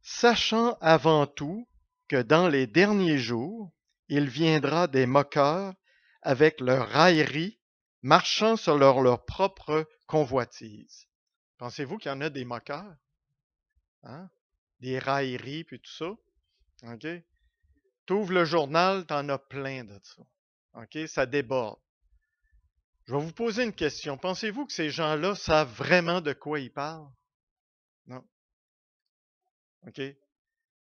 Speaker 1: Sachant avant tout que dans les derniers jours, il viendra des moqueurs avec leurs railleries, marchant sur leur propre convoitise. Pensez-vous qu'il y en a des moqueurs? Hein? Des railleries, puis tout ça? OK? T'ouvres le journal, t'en as plein de ça. OK? Ça déborde. Je vais vous poser une question. Pensez-vous que ces gens-là savent vraiment de quoi ils parlent? Non. OK?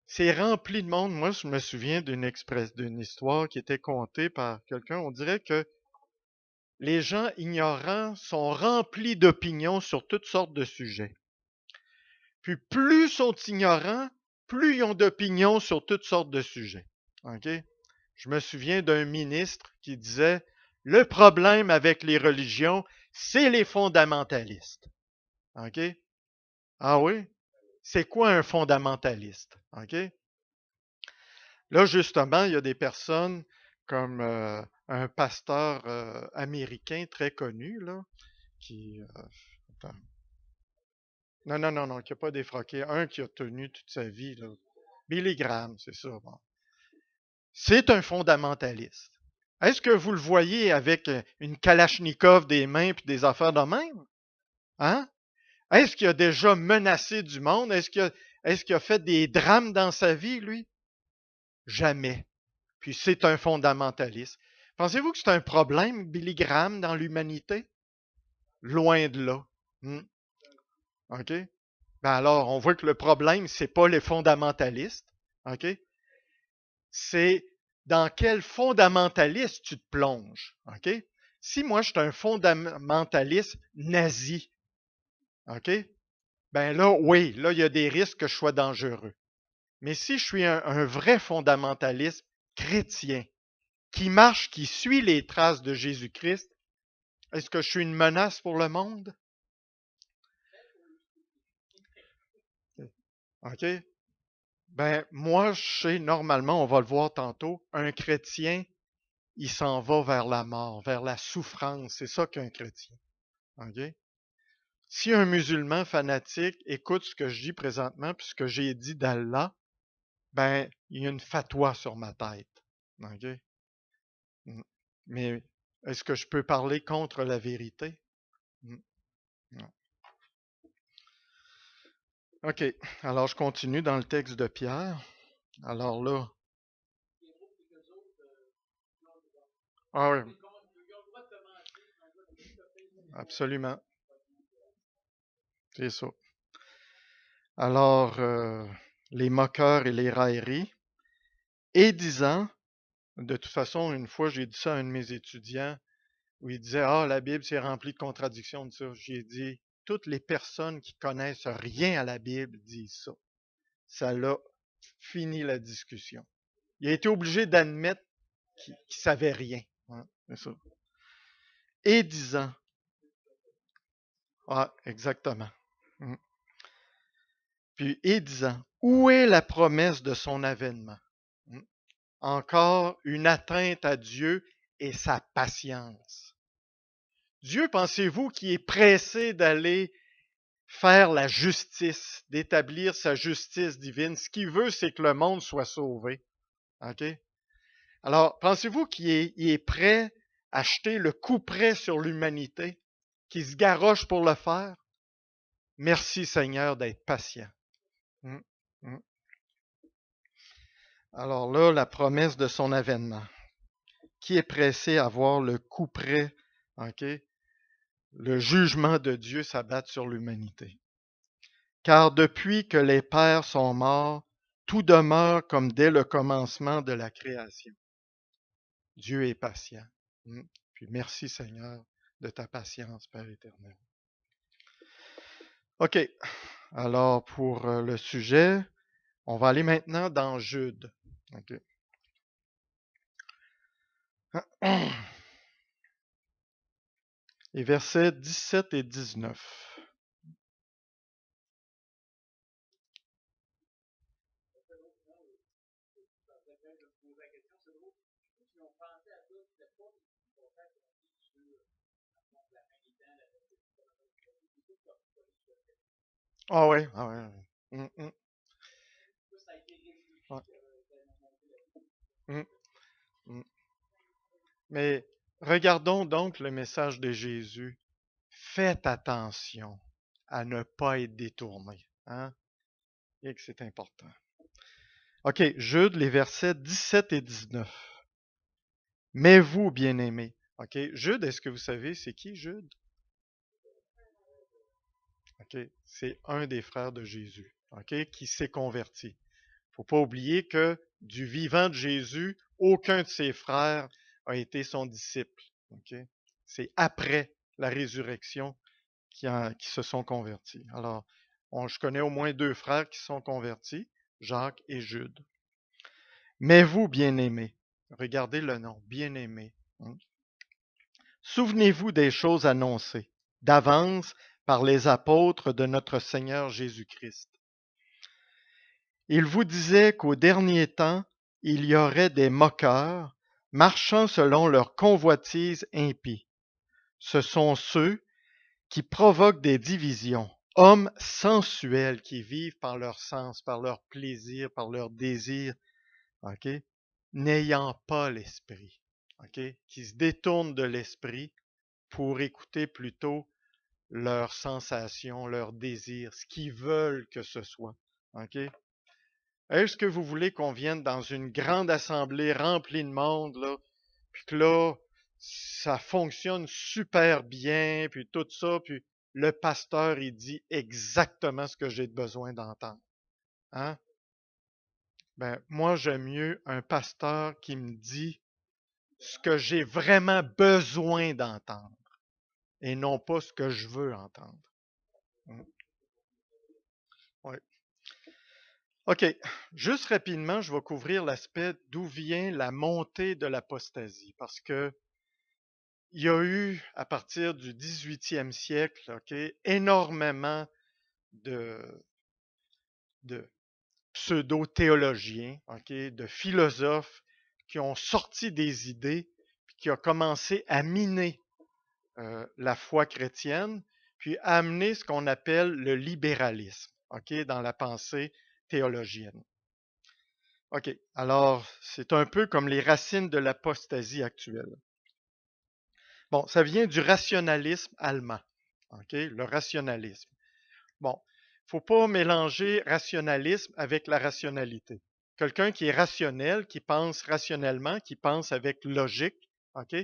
Speaker 1: C'est rempli de monde. Moi, je me souviens d'une histoire qui était contée par quelqu'un. On dirait que les gens ignorants sont remplis d'opinions sur toutes sortes de sujets. Puis plus ils sont ignorants, plus ils ont d'opinions sur toutes sortes de sujets. OK? Je me souviens d'un ministre qui disait, le problème avec les religions, c'est les fondamentalistes. OK? Ah oui? C'est quoi un fondamentaliste? OK? Là, justement, il y a des personnes comme un pasteur américain très connu, là, qui... attends. Non, non, non, non, qui n'a pas défroqué. Un qui a tenu toute sa vie, là. Billy Graham, c'est ça. Bon. C'est un fondamentaliste. Est-ce que vous le voyez avec une Kalachnikov des mains et des affaires de même? Hein? Est-ce qu'il a déjà menacé du monde? Est-ce qu'il a fait des drames dans sa vie, lui? Jamais. Puis c'est un fondamentaliste. Pensez-vous que c'est un problème, Billy Graham, dans l'humanité? Loin de là. Hmm. OK? Ben alors, on voit que le problème, c'est pas les fondamentalistes. OK? C'est dans quel fondamentaliste tu te plonges. OK? Si moi, je suis un fondamentaliste nazi, OK? Ben là, oui, là, il y a des risques que je sois dangereux. Mais si je suis un vrai fondamentaliste chrétien, qui marche, qui suit les traces de Jésus-Christ, est-ce que je suis une menace pour le monde? OK? Ben, moi, je sais, normalement, on va le voir tantôt, un chrétien, il s'en va vers la mort, vers la souffrance. C'est ça qu'un chrétien. OK? Si un musulman fanatique écoute ce que je dis présentement, puis ce que j'ai dit d'Allah, ben, il y a une fatwa sur ma tête. OK? Mm. Mais est-ce que je peux parler contre la vérité? Mm. Non. OK. Alors, je continue dans le texte de Pierre. Alors là, ah oui, absolument. C'est ça. Alors, les moqueurs et les railleries, et disant, de toute façon, une fois, j'ai dit ça à un de mes étudiants, où il disait, ah, la Bible, c'est rempli de contradictions, de ça. J'ai dit, toutes les personnes qui connaissent rien à la Bible disent ça. Ça l'a fini la discussion. Il a été obligé d'admettre qu'il ne savait rien. Hein, c'est ça. Et disant, ah, exactement. Mm. Puis, et disant, où est la promesse de son avènement? Mm. Encore une atteinte à Dieu et sa patience. Dieu, pensez-vous, qui est pressé d'aller faire la justice, d'établir sa justice divine, ce qu'il veut, c'est que le monde soit sauvé. OK? Alors, pensez-vous qu'il est prêt à jeter le coup près sur l'humanité, qu'il se garoche pour le faire? Merci Seigneur d'être patient. Mm, mm. Alors là, la promesse de son avènement. Qui est pressé à voir le coup près, OK? Le jugement de Dieu s'abattre sur l'humanité. Car depuis que les pères sont morts, tout demeure comme dès le commencement de la création. Dieu est patient. Mm. Puis merci Seigneur de ta patience, Père éternel. OK. Alors pour le sujet, on va aller maintenant dans Jude. OK. Les versets 17 et 19. Ah ouais, ah ouais. Mm, mm. Ouais. Mm. Mais regardons donc le message de Jésus. Faites attention à ne pas être détourné. Hein? Et que c'est important. OK, Jude, les versets 17 et 19. Mais vous, bien-aimés. OK, Jude, est-ce que vous savez c'est qui Jude? OK, c'est un des frères de Jésus, OK, qui s'est converti. Il ne faut pas oublier que du vivant de Jésus, aucun de ses frères a été son disciple. OK? C'est après la résurrection qui se sont convertis. Alors, je connais au moins deux frères qui se sont convertis, Jacques et Jude. Mais vous, bien-aimés, regardez le nom, bien-aimés. Hein? Souvenez-vous des choses annoncées d'avance par les apôtres de notre Seigneur Jésus-Christ. Il vous disait qu'au dernier temps, il y aurait des moqueurs marchant selon leur convoitise impie. Ce sont ceux qui provoquent des divisions, hommes sensuels qui vivent par leur sens, par leur plaisir, par leur désir, OK? N'ayant pas l'esprit, OK? Qui se détournent de l'esprit pour écouter plutôt leurs sensations, leurs désirs, ce qu'ils veulent que ce soit, OK? Est-ce que vous voulez qu'on vienne dans une grande assemblée remplie de monde, là, puis que là, ça fonctionne super bien, puis tout ça, puis le pasteur, il dit exactement ce que j'ai besoin d'entendre. Hein? Ben, moi, j'aime mieux un pasteur qui me dit ce que j'ai vraiment besoin d'entendre et non pas ce que je veux entendre. Ouais. OK. Juste rapidement, je vais couvrir l'aspect d'où vient la montée de l'apostasie. Parce que il y a eu, à partir du 18e siècle, OK, énormément de, de pseudo-théologiens, OK, de philosophes qui ont sorti des idées, puis qui ont commencé à miner la foi chrétienne, puis à amener ce qu'on appelle le libéralisme, OK, dans la pensée théologienne. OK. Alors, c'est un peu comme les racines de l'apostasie actuelle. Bon, ça vient du rationalisme allemand. OK? Le rationalisme. Bon, il ne faut pas mélanger rationalisme avec la rationalité. Quelqu'un qui est rationnel, qui pense rationnellement, qui pense avec logique, OK?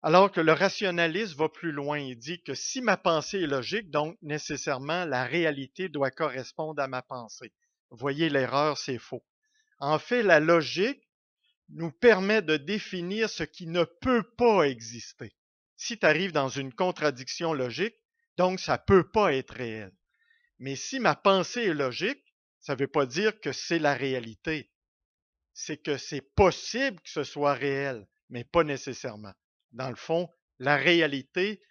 Speaker 1: Alors que le rationalisme va plus loin. Il dit que si ma pensée est logique, donc nécessairement la réalité doit correspondre à ma pensée. Vous voyez, l'erreur, c'est faux. En fait, la logique nous permet de définir ce qui ne peut pas exister. Si tu arrives dans une contradiction logique, donc ça ne peut pas être réel. Mais si ma pensée est logique, ça ne veut pas dire que c'est la réalité. C'est que c'est possible que ce soit réel, mais pas nécessairement. Dans le fond, la réalité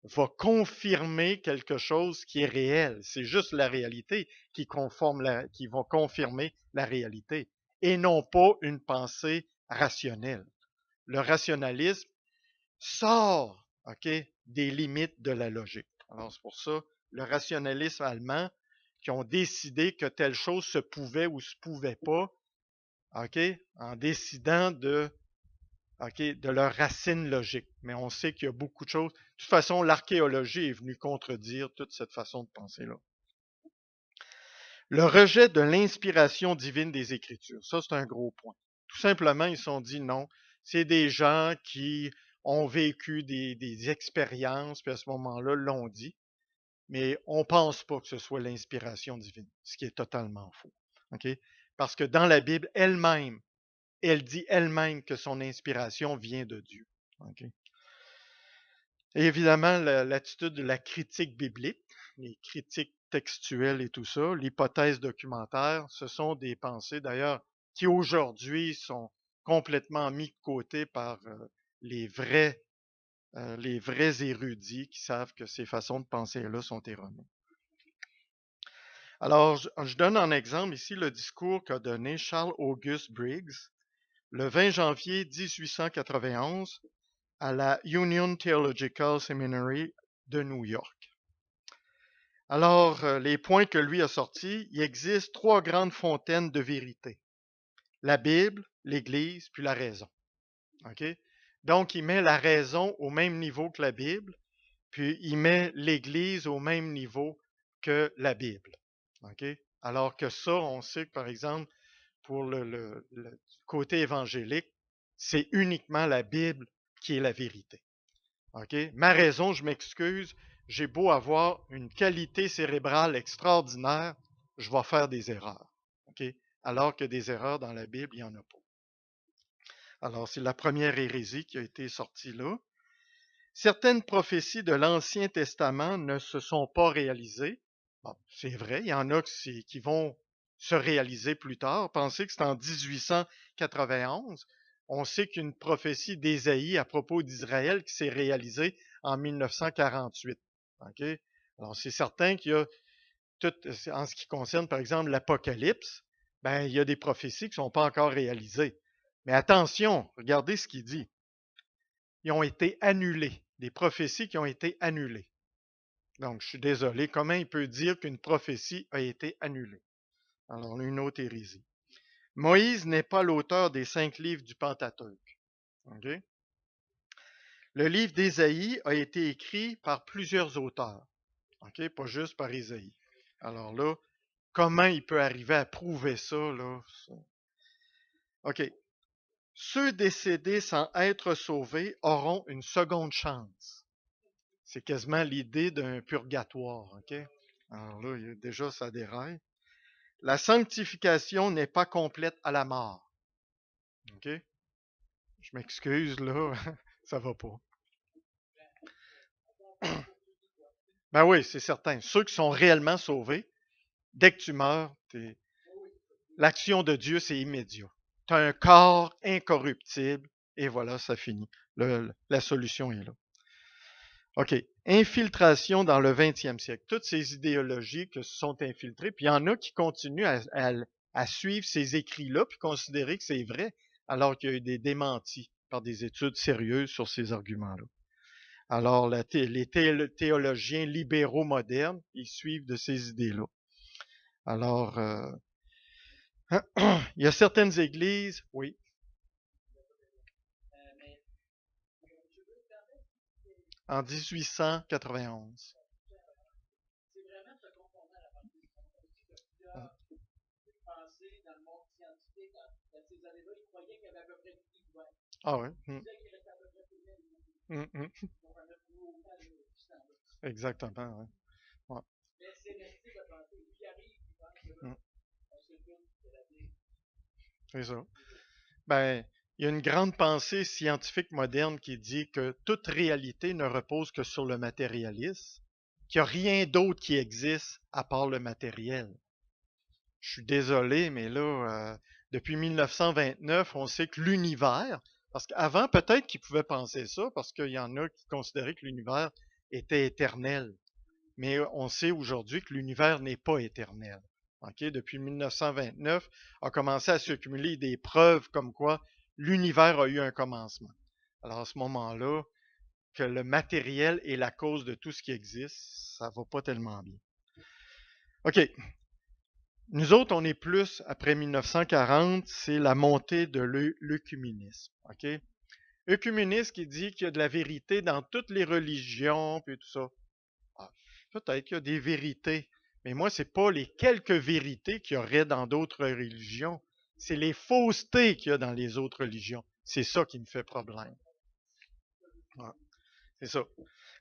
Speaker 1: va confirmer quelque chose qui est réel. C'est juste la réalité qui va confirmer la réalité et non pas une pensée rationnelle. Le rationalisme sort, OK, des limites de la logique. Alors c'est pour ça, le rationalisme allemand qui ont décidé que telle chose se pouvait ou se pouvait pas, OK, en décidant de leurs racines logiques. Mais on sait qu'il y a beaucoup de choses. De toute façon, l'archéologie est venue contredire toute cette façon de penser-là. Le rejet de l'inspiration divine des Écritures, ça c'est un gros point. Tout simplement, ils se sont dit non, c'est des gens qui ont vécu des expériences, puis à ce moment-là, l'ont dit, mais on ne pense pas que ce soit l'inspiration divine, ce qui est totalement faux. Okay? Parce que dans la Bible elle-même, elle dit elle-même que son inspiration vient de Dieu. Okay? Et évidemment, l'attitude de la critique biblique, les critiques textuelles et tout ça, l'hypothèse documentaire, ce sont des pensées d'ailleurs qui aujourd'hui sont complètement mis de côté par les vrais érudits qui savent que ces façons de penser-là sont erronées. Alors, je donne en exemple ici le discours qu'a donné Charles August Briggs le 20 janvier 1891 à la Union Theological Seminary de New York. Alors, les points que lui a sortis, il existe trois grandes fontaines de vérité. La Bible, l'Église, puis la raison. OK? Donc, il met la raison au même niveau que la Bible, puis il met l'Église au même niveau que la Bible. OK? Alors que ça, on sait que, par exemple, pour le côté évangélique, c'est uniquement la Bible qui est la vérité. OK? Ma raison, je m'excuse, j'ai beau avoir une qualité cérébrale extraordinaire, je vais faire des erreurs. OK? Alors que des erreurs dans la Bible, il n'y en a pas. Alors, c'est la première hérésie qui a été sortie là. Certaines prophéties de l'Ancien Testament ne se sont pas réalisées. Bon, c'est vrai, il y en a qui vont se réaliser plus tard. Pensez que c'est en 1891. On sait qu'une prophétie d'Ésaïe à propos d'Israël qui s'est réalisée en 1948. OK? Alors, c'est certain qu'il y a tout, en ce qui concerne, par exemple, l'Apocalypse, ben, il y a des prophéties qui ne sont pas encore réalisées. Mais attention, regardez ce qu'il dit. Ils ont été annulés, des prophéties qui ont été annulées. Donc, je suis désolé, comment il peut dire qu'une prophétie a été annulée? Alors, une autre hérésie. Moïse n'est pas l'auteur des 5 livres du Pentateuque. Okay? Le livre d'Ésaïe a été écrit par plusieurs auteurs, okay? Pas juste par Ésaïe. Alors là, comment il peut arriver à prouver ça? Là? OK. Ceux décédés sans être sauvés auront une seconde chance. C'est quasiment l'idée d'un purgatoire. OK? Alors là, déjà, ça déraille. La sanctification n'est pas complète à la mort. OK? Je m'excuse, là, ça va pas. Ben oui, c'est certain. Ceux qui sont réellement sauvés, dès que tu meurs, l'action de Dieu, c'est immédiat. Tu as un corps incorruptible et voilà, ça finit. La solution est là. OK. Infiltration dans le 20e siècle. Toutes ces idéologies qui se sont infiltrées, puis il y en a qui continuent à suivre ces écrits-là, puis considérer que c'est vrai, alors qu'il y a eu des démentis par des études sérieuses sur ces arguments-là. Alors, les théologiens libéraux modernes, ils suivent de ces idées-là. Alors, il y a certaines églises, oui. En 1891. Ah oui. Exactement, ouais. Ouais. C'est ça. Ben, il y a une grande pensée scientifique moderne qui dit que toute réalité ne repose que sur le matérialisme, qu'il n'y a rien d'autre qui existe à part le matériel. Je suis désolé, mais là, depuis 1929, on sait que l'univers, parce qu'avant, peut-être qu'ils pouvaient penser ça, parce qu'il y en a qui considéraient que l'univers était éternel. Mais on sait aujourd'hui que l'univers n'est pas éternel. Okay? Depuis 1929, a commencé à s'accumuler des preuves comme quoi l'univers a eu un commencement. Alors à ce moment-là, que le matériel est la cause de tout ce qui existe, ça va pas tellement bien. OK. Nous autres, on est plus, après 1940, c'est la montée de l'œcuménisme. OK? Œcuménisme qui dit qu'il y a de la vérité dans toutes les religions, puis tout ça. Ah, peut-être qu'il y a des vérités, mais moi, c'est pas les quelques vérités qu'il y aurait dans d'autres religions. C'est les faussetés qu'il y a dans les autres religions. C'est ça qui me fait problème. Ouais, c'est ça.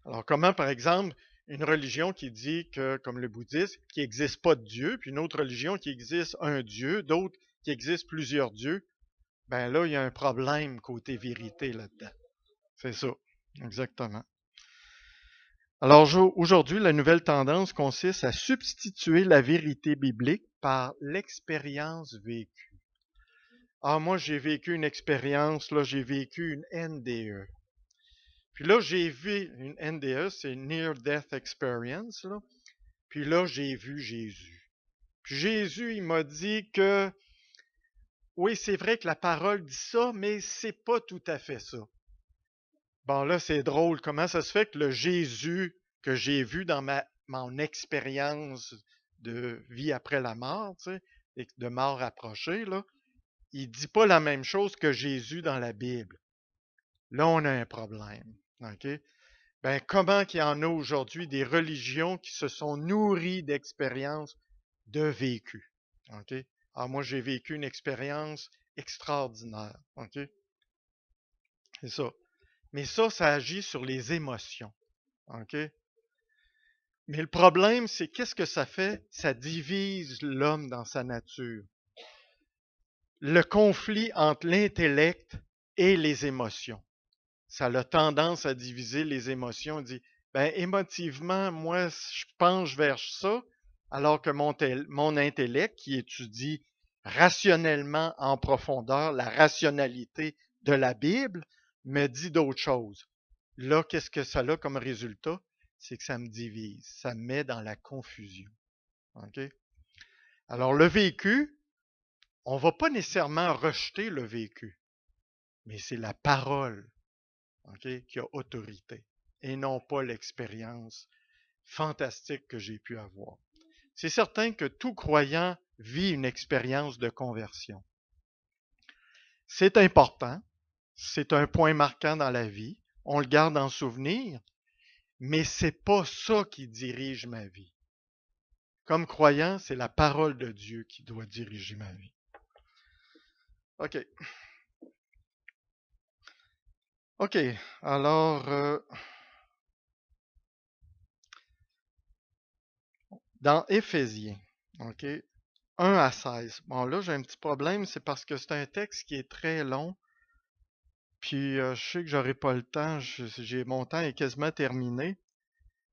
Speaker 1: Alors, comment, par exemple, une religion qui dit que, comme le bouddhisme, qu'il n'existe pas de Dieu, puis une autre religion qui existe un Dieu, d'autres qui existent plusieurs dieux, ben là, il y a un problème côté vérité là-dedans. C'est ça, exactement. Alors aujourd'hui, la nouvelle tendance consiste à substituer la vérité biblique par l'expérience vécue. Ah, moi, j'ai vécu une expérience, là, j'ai vécu une NDE. Puis là, j'ai vu une NDE, c'est Near Death Experience, là. Puis là, j'ai vu Jésus. Puis Jésus, il m'a dit que, oui, c'est vrai que la parole dit ça, mais c'est pas tout à fait ça. Bon, là, c'est drôle. Comment ça se fait que le Jésus que j'ai vu dans mon expérience de vie après la mort, tu sais, et de mort approchée, là, il dit pas la même chose que Jésus dans la Bible. là, on a un problème. OK? Ben, comment qu'il y en a aujourd'hui des religions qui se sont nourries d'expériences de vécu? OK? Alors, moi, j'ai vécu une expérience extraordinaire. OK? C'est ça. Mais ça agit sur les émotions. OK? Mais le problème, c'est qu'est-ce que ça fait? Ça divise l'homme dans sa nature. Le conflit entre l'intellect et les émotions. Ça a tendance à diviser les émotions. On dit, ben, émotivement, moi, je penche vers ça, alors que mon intellect, qui étudie rationnellement en profondeur la rationalité de la Bible, me dit d'autres choses. Là, qu'est-ce que ça a comme résultat? C'est que ça me divise, ça me met dans la confusion. OK? Alors, le vécu, on ne va pas nécessairement rejeter le vécu, mais c'est la parole, OK, qui a autorité et non pas l'expérience fantastique que j'ai pu avoir. C'est certain que tout croyant vit une expérience de conversion. C'est important, c'est un point marquant dans la vie, on le garde en souvenir, mais c'est pas ça qui dirige ma vie. Comme croyant, c'est la parole de Dieu qui doit diriger ma vie. OK. OK. Alors, dans Éphésiens, OK, 1 à 16. Bon, là, j'ai un petit problème, c'est parce que c'est un texte qui est très long. Puis, je sais que j'aurai pas le temps. Mon temps est quasiment terminé.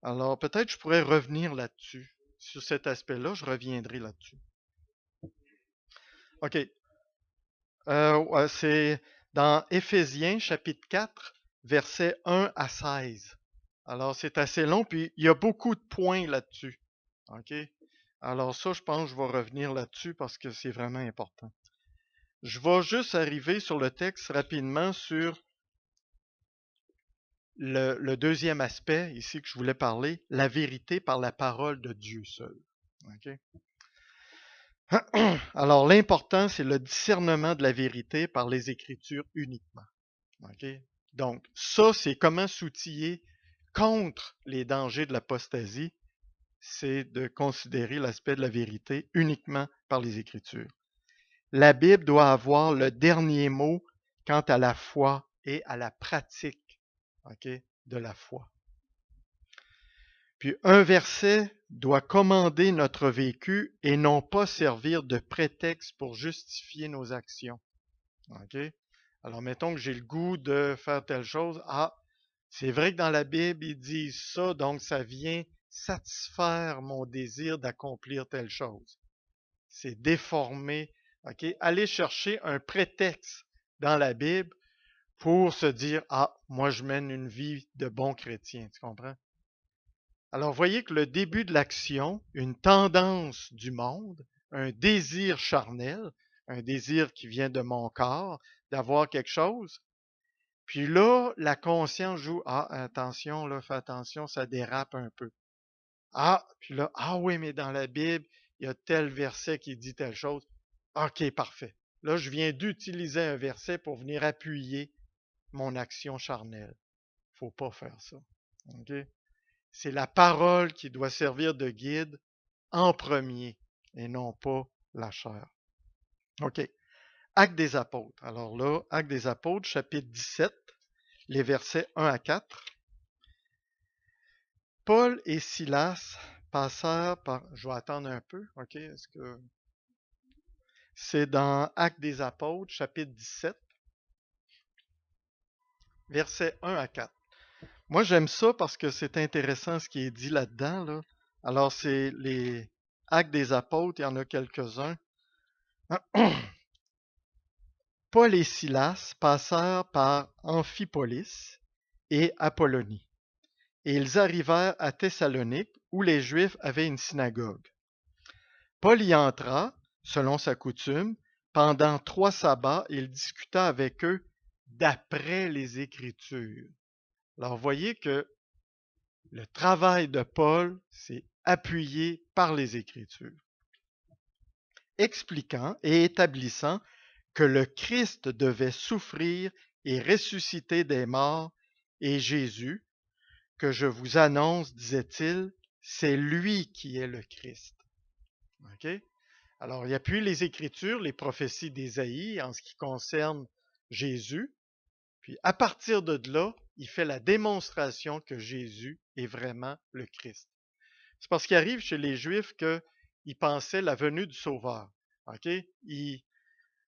Speaker 1: Alors, peut-être je pourrais revenir là-dessus. Sur cet aspect-là, je reviendrai là-dessus. OK. Ouais, c'est dans Éphésiens, chapitre 4, versets 1 à 16. Alors, c'est assez long, puis il y a beaucoup de points là-dessus. OK? Alors ça, je pense que je vais revenir là-dessus parce que c'est vraiment important. Je vais juste arriver sur le texte rapidement sur le deuxième aspect ici que je voulais parler, la vérité par la parole de Dieu seul. OK? Alors, l'important, c'est le discernement de la vérité par les Écritures uniquement. OK? Donc, ça, c'est comment s'outiller contre les dangers de l'apostasie, c'est de considérer l'aspect de la vérité uniquement par les Écritures. La Bible doit avoir le dernier mot quant à la foi et à la pratique, OK, de la foi. Puis un verset doit commander notre vécu et non pas servir de prétexte pour justifier nos actions. OK? Alors, mettons que j'ai le goût de faire telle chose. Ah, c'est vrai que dans la Bible, ils disent ça, donc ça vient satisfaire mon désir d'accomplir telle chose. C'est déformé. OK? Aller chercher un prétexte dans la Bible pour se dire, ah, moi je mène une vie de bon chrétien. Tu comprends? Alors, voyez que le début de l'action, une tendance du monde, un désir charnel, un désir qui vient de mon corps, d'avoir quelque chose. Puis là, la conscience joue, ah, attention, là, fais attention, ça dérape un peu. Ah, puis là, ah oui, mais dans la Bible, il y a tel verset qui dit telle chose. OK, parfait. Là, je viens d'utiliser un verset pour venir appuyer mon action charnelle. Faut pas faire ça. OK? C'est la parole qui doit servir de guide en premier et non pas la chair. OK. Actes des apôtres. Alors là, Actes des apôtres, chapitre 17, les versets 1 à 4. Paul et Silas passèrent par... Je vais attendre un peu, OK? Est-ce que... C'est dans Actes des apôtres, chapitre 17, versets 1 à 4. Moi, j'aime ça parce que c'est intéressant ce qui est dit là-dedans. Là. Alors, c'est les Actes des apôtres, il y en a quelques-uns. Paul et Silas passèrent par Amphipolis et Apollonie, et ils arrivèrent à Thessalonique, où les Juifs avaient une synagogue. Paul y entra, selon sa coutume, pendant 3 sabbats, et il discuta avec eux d'après les Écritures. Alors, voyez que le travail de Paul, c'est appuyé par les Écritures, expliquant et établissant que le Christ devait souffrir est ressuscité des morts, et Jésus, que je vous annonce, disait-il, c'est lui qui est le Christ. OK? Alors, il appuie les Écritures, les prophéties d'Ésaïe en ce qui concerne Jésus. Puis, à partir de là, il fait la démonstration que Jésus est vraiment le Christ. C'est parce qu'il arrive chez les Juifs qu'ils pensaient la venue du Sauveur. OK?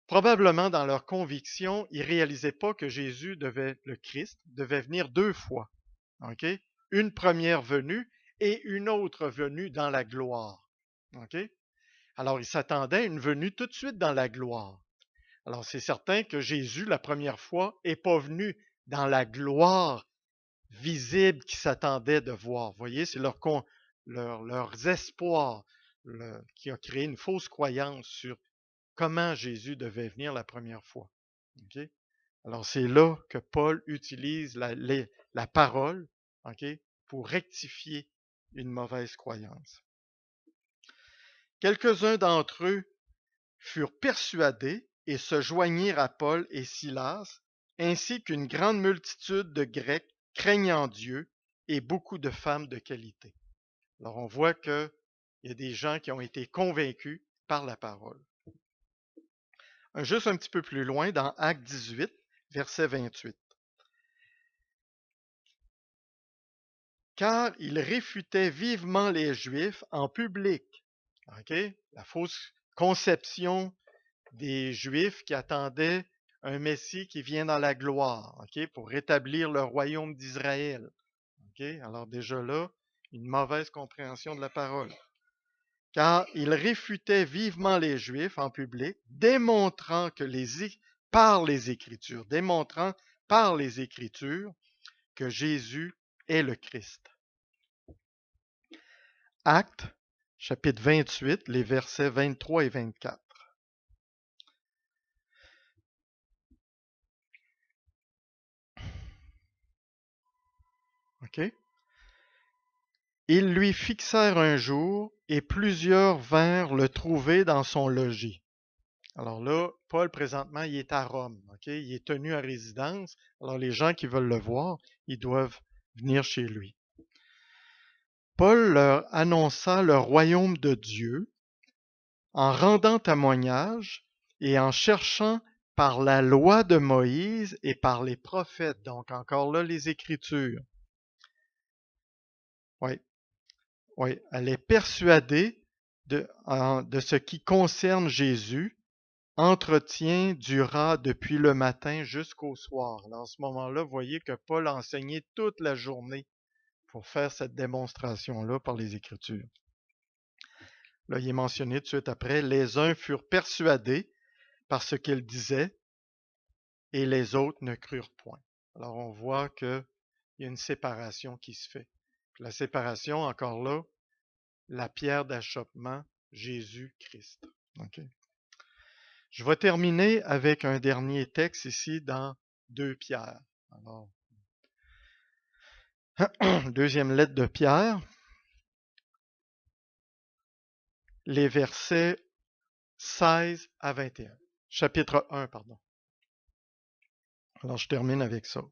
Speaker 1: Probablement, dans leur conviction, ils ne réalisaient pas que Jésus le Christ, devait venir deux fois. OK? Une première venue et une autre venue dans la gloire. OK? Alors, ils s'attendaient à une venue tout de suite dans la gloire. Alors, c'est certain que Jésus, la première fois, n'est pas venu dans la gloire visible qu'ils s'attendaient de voir. Vous voyez, c'est leurs espoirs qui a créé une fausse croyance sur comment Jésus devait venir la première fois. Okay? Alors, c'est là que Paul utilise la parole, okay, pour rectifier une mauvaise croyance. Quelques-uns d'entre eux furent persuadés et se joignirent à Paul et Silas, ainsi qu'une grande multitude de Grecs craignant Dieu et beaucoup de femmes de qualité. Alors, on voit qu'il y a des gens qui ont été convaincus par la parole. Juste un petit peu plus loin, dans Actes 18, verset 28. Car il réfutait vivement les Juifs en public. Okay? La fausse conception des Juifs qui attendaient un Messie qui vient dans la gloire, okay, pour rétablir le royaume d'Israël. Okay? Alors déjà là, une mauvaise compréhension de la parole. Car il réfutait vivement les Juifs en public, démontrant par les Écritures que Jésus est le Christ. Actes, chapitre 28, les versets 23 et 24. OK? Ils lui fixèrent un jour et plusieurs vinrent le trouver dans son logis. Alors là, Paul, présentement, il est à Rome. Okay? Il est tenu à résidence. Alors les gens qui veulent le voir, ils doivent venir chez lui. Paul leur annonça le royaume de Dieu en rendant témoignage et en cherchant par la loi de Moïse et par les prophètes. Donc encore là, les Écritures. Oui, oui, elle est persuadée de ce qui concerne Jésus. Entretien dura depuis le matin jusqu'au soir. Alors, à ce moment-là, vous voyez que Paul a enseigné toute la journée pour faire cette démonstration-là par les Écritures. Là, il est mentionné tout de suite après, les uns furent persuadés par ce qu'il disait et les autres ne crurent point. Alors, on voit qu'il y a une séparation qui se fait. Puis la séparation, encore là, la pierre d'achoppement, Jésus-Christ. Okay. Je vais terminer avec un dernier texte ici dans 2 Pierre. Alors, deuxième lettre de Pierre, les versets 16 à 21. Chapitre 1, pardon. Alors, je termine avec ça.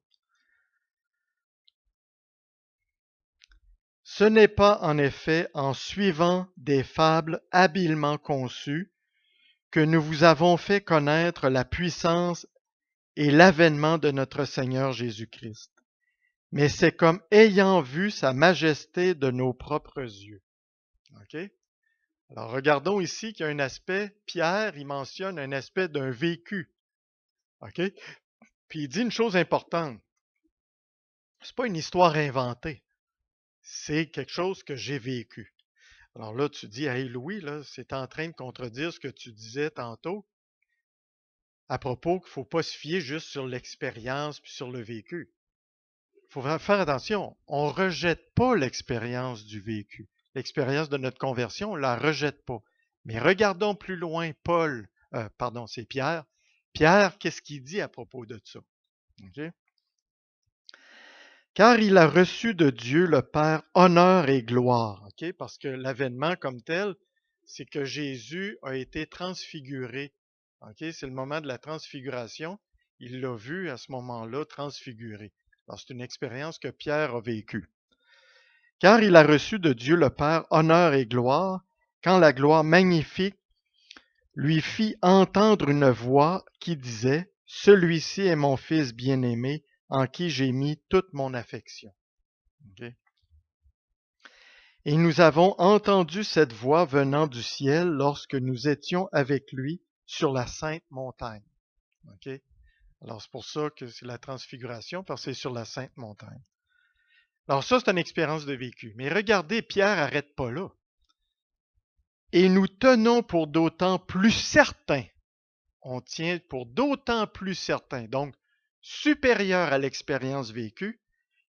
Speaker 1: Ce n'est pas en effet en suivant des fables habilement conçues que nous vous avons fait connaître la puissance et l'avènement de notre Seigneur Jésus-Christ. Mais c'est comme ayant vu sa majesté de nos propres yeux. OK? Alors, regardons ici qu'il y a un aspect, Pierre, il mentionne un aspect d'un vécu. OK? Puis il dit une chose importante. C'est pas une histoire inventée. C'est quelque chose que j'ai vécu. Alors là, tu dis, hey Louis, là, c'est en train de contredire ce que tu disais tantôt à propos qu'il ne faut pas se fier juste sur l'expérience puis sur le vécu. Il faut faire attention. On ne rejette pas l'expérience du vécu. L'expérience de notre conversion, on ne la rejette pas. Mais regardons plus loin c'est Pierre. Pierre, qu'est-ce qu'il dit à propos de ça? Okay? Car il a reçu de Dieu le Père honneur et gloire. Okay? Parce que l'avènement comme tel, c'est que Jésus a été transfiguré. Okay? C'est le moment de la transfiguration. il l'a vu à ce moment-là transfiguré. Alors, c'est une expérience que Pierre a vécue. Car il a reçu de Dieu le Père honneur et gloire, quand la gloire magnifique lui fit entendre une voix qui disait, « Celui-ci est mon Fils bien-aimé, en qui j'ai mis toute mon affection. » Okay? Et nous avons entendu cette voix venant du ciel lorsque nous étions avec lui sur la sainte montagne. Okay? Alors c'est pour ça que c'est la transfiguration, parce que c'est sur la sainte montagne. Alors ça, c'est une expérience de vécu. Mais regardez, Pierre n'arrête pas là. Et nous tenons pour d'autant plus certains, on tient pour d'autant plus certains, donc supérieur à l'expérience vécue,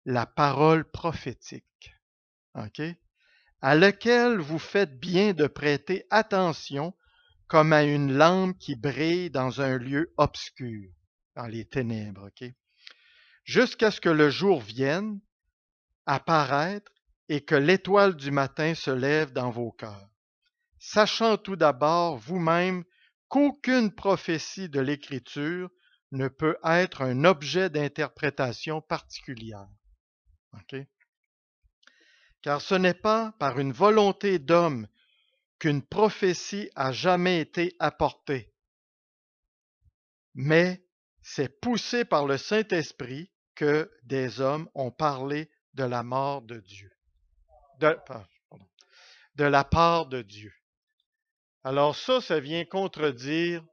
Speaker 1: la parole prophétique, okay, à laquelle vous faites bien de prêter attention comme à une lampe qui brille dans un lieu obscur, dans les ténèbres, okay, jusqu'à ce que le jour vienne apparaître et que l'étoile du matin se lève dans vos cœurs. Sachant tout d'abord vous-même qu'aucune prophétie de l'Écriture ne peut être un objet d'interprétation particulière. Okay? Car ce n'est pas par une volonté d'homme qu'une prophétie a jamais été apportée, mais c'est poussé par le Saint-Esprit que des hommes ont parlé de la mort de Dieu, de la part de Dieu. Alors ça vient contredire,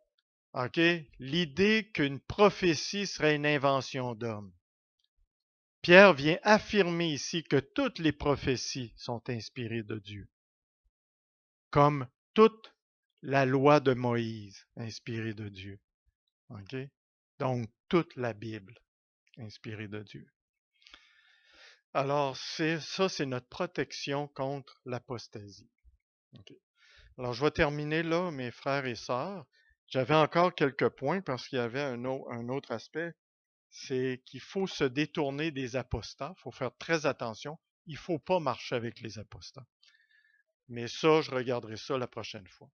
Speaker 1: l'idée qu'une prophétie serait une invention d'homme. Pierre vient affirmer ici que toutes les prophéties sont inspirées de Dieu, comme toute la loi de Moïse inspirée de Dieu. Okay? Donc, toute la Bible inspirée de Dieu. Alors, c'est notre protection contre l'apostasie. Okay. Alors, je vais terminer là, mes frères et sœurs. J'avais encore quelques points parce qu'il y avait un autre aspect, c'est qu'il faut se détourner des apostats. Il faut faire très attention. Il ne faut pas marcher avec les apostats. Mais ça, je regarderai ça la prochaine fois.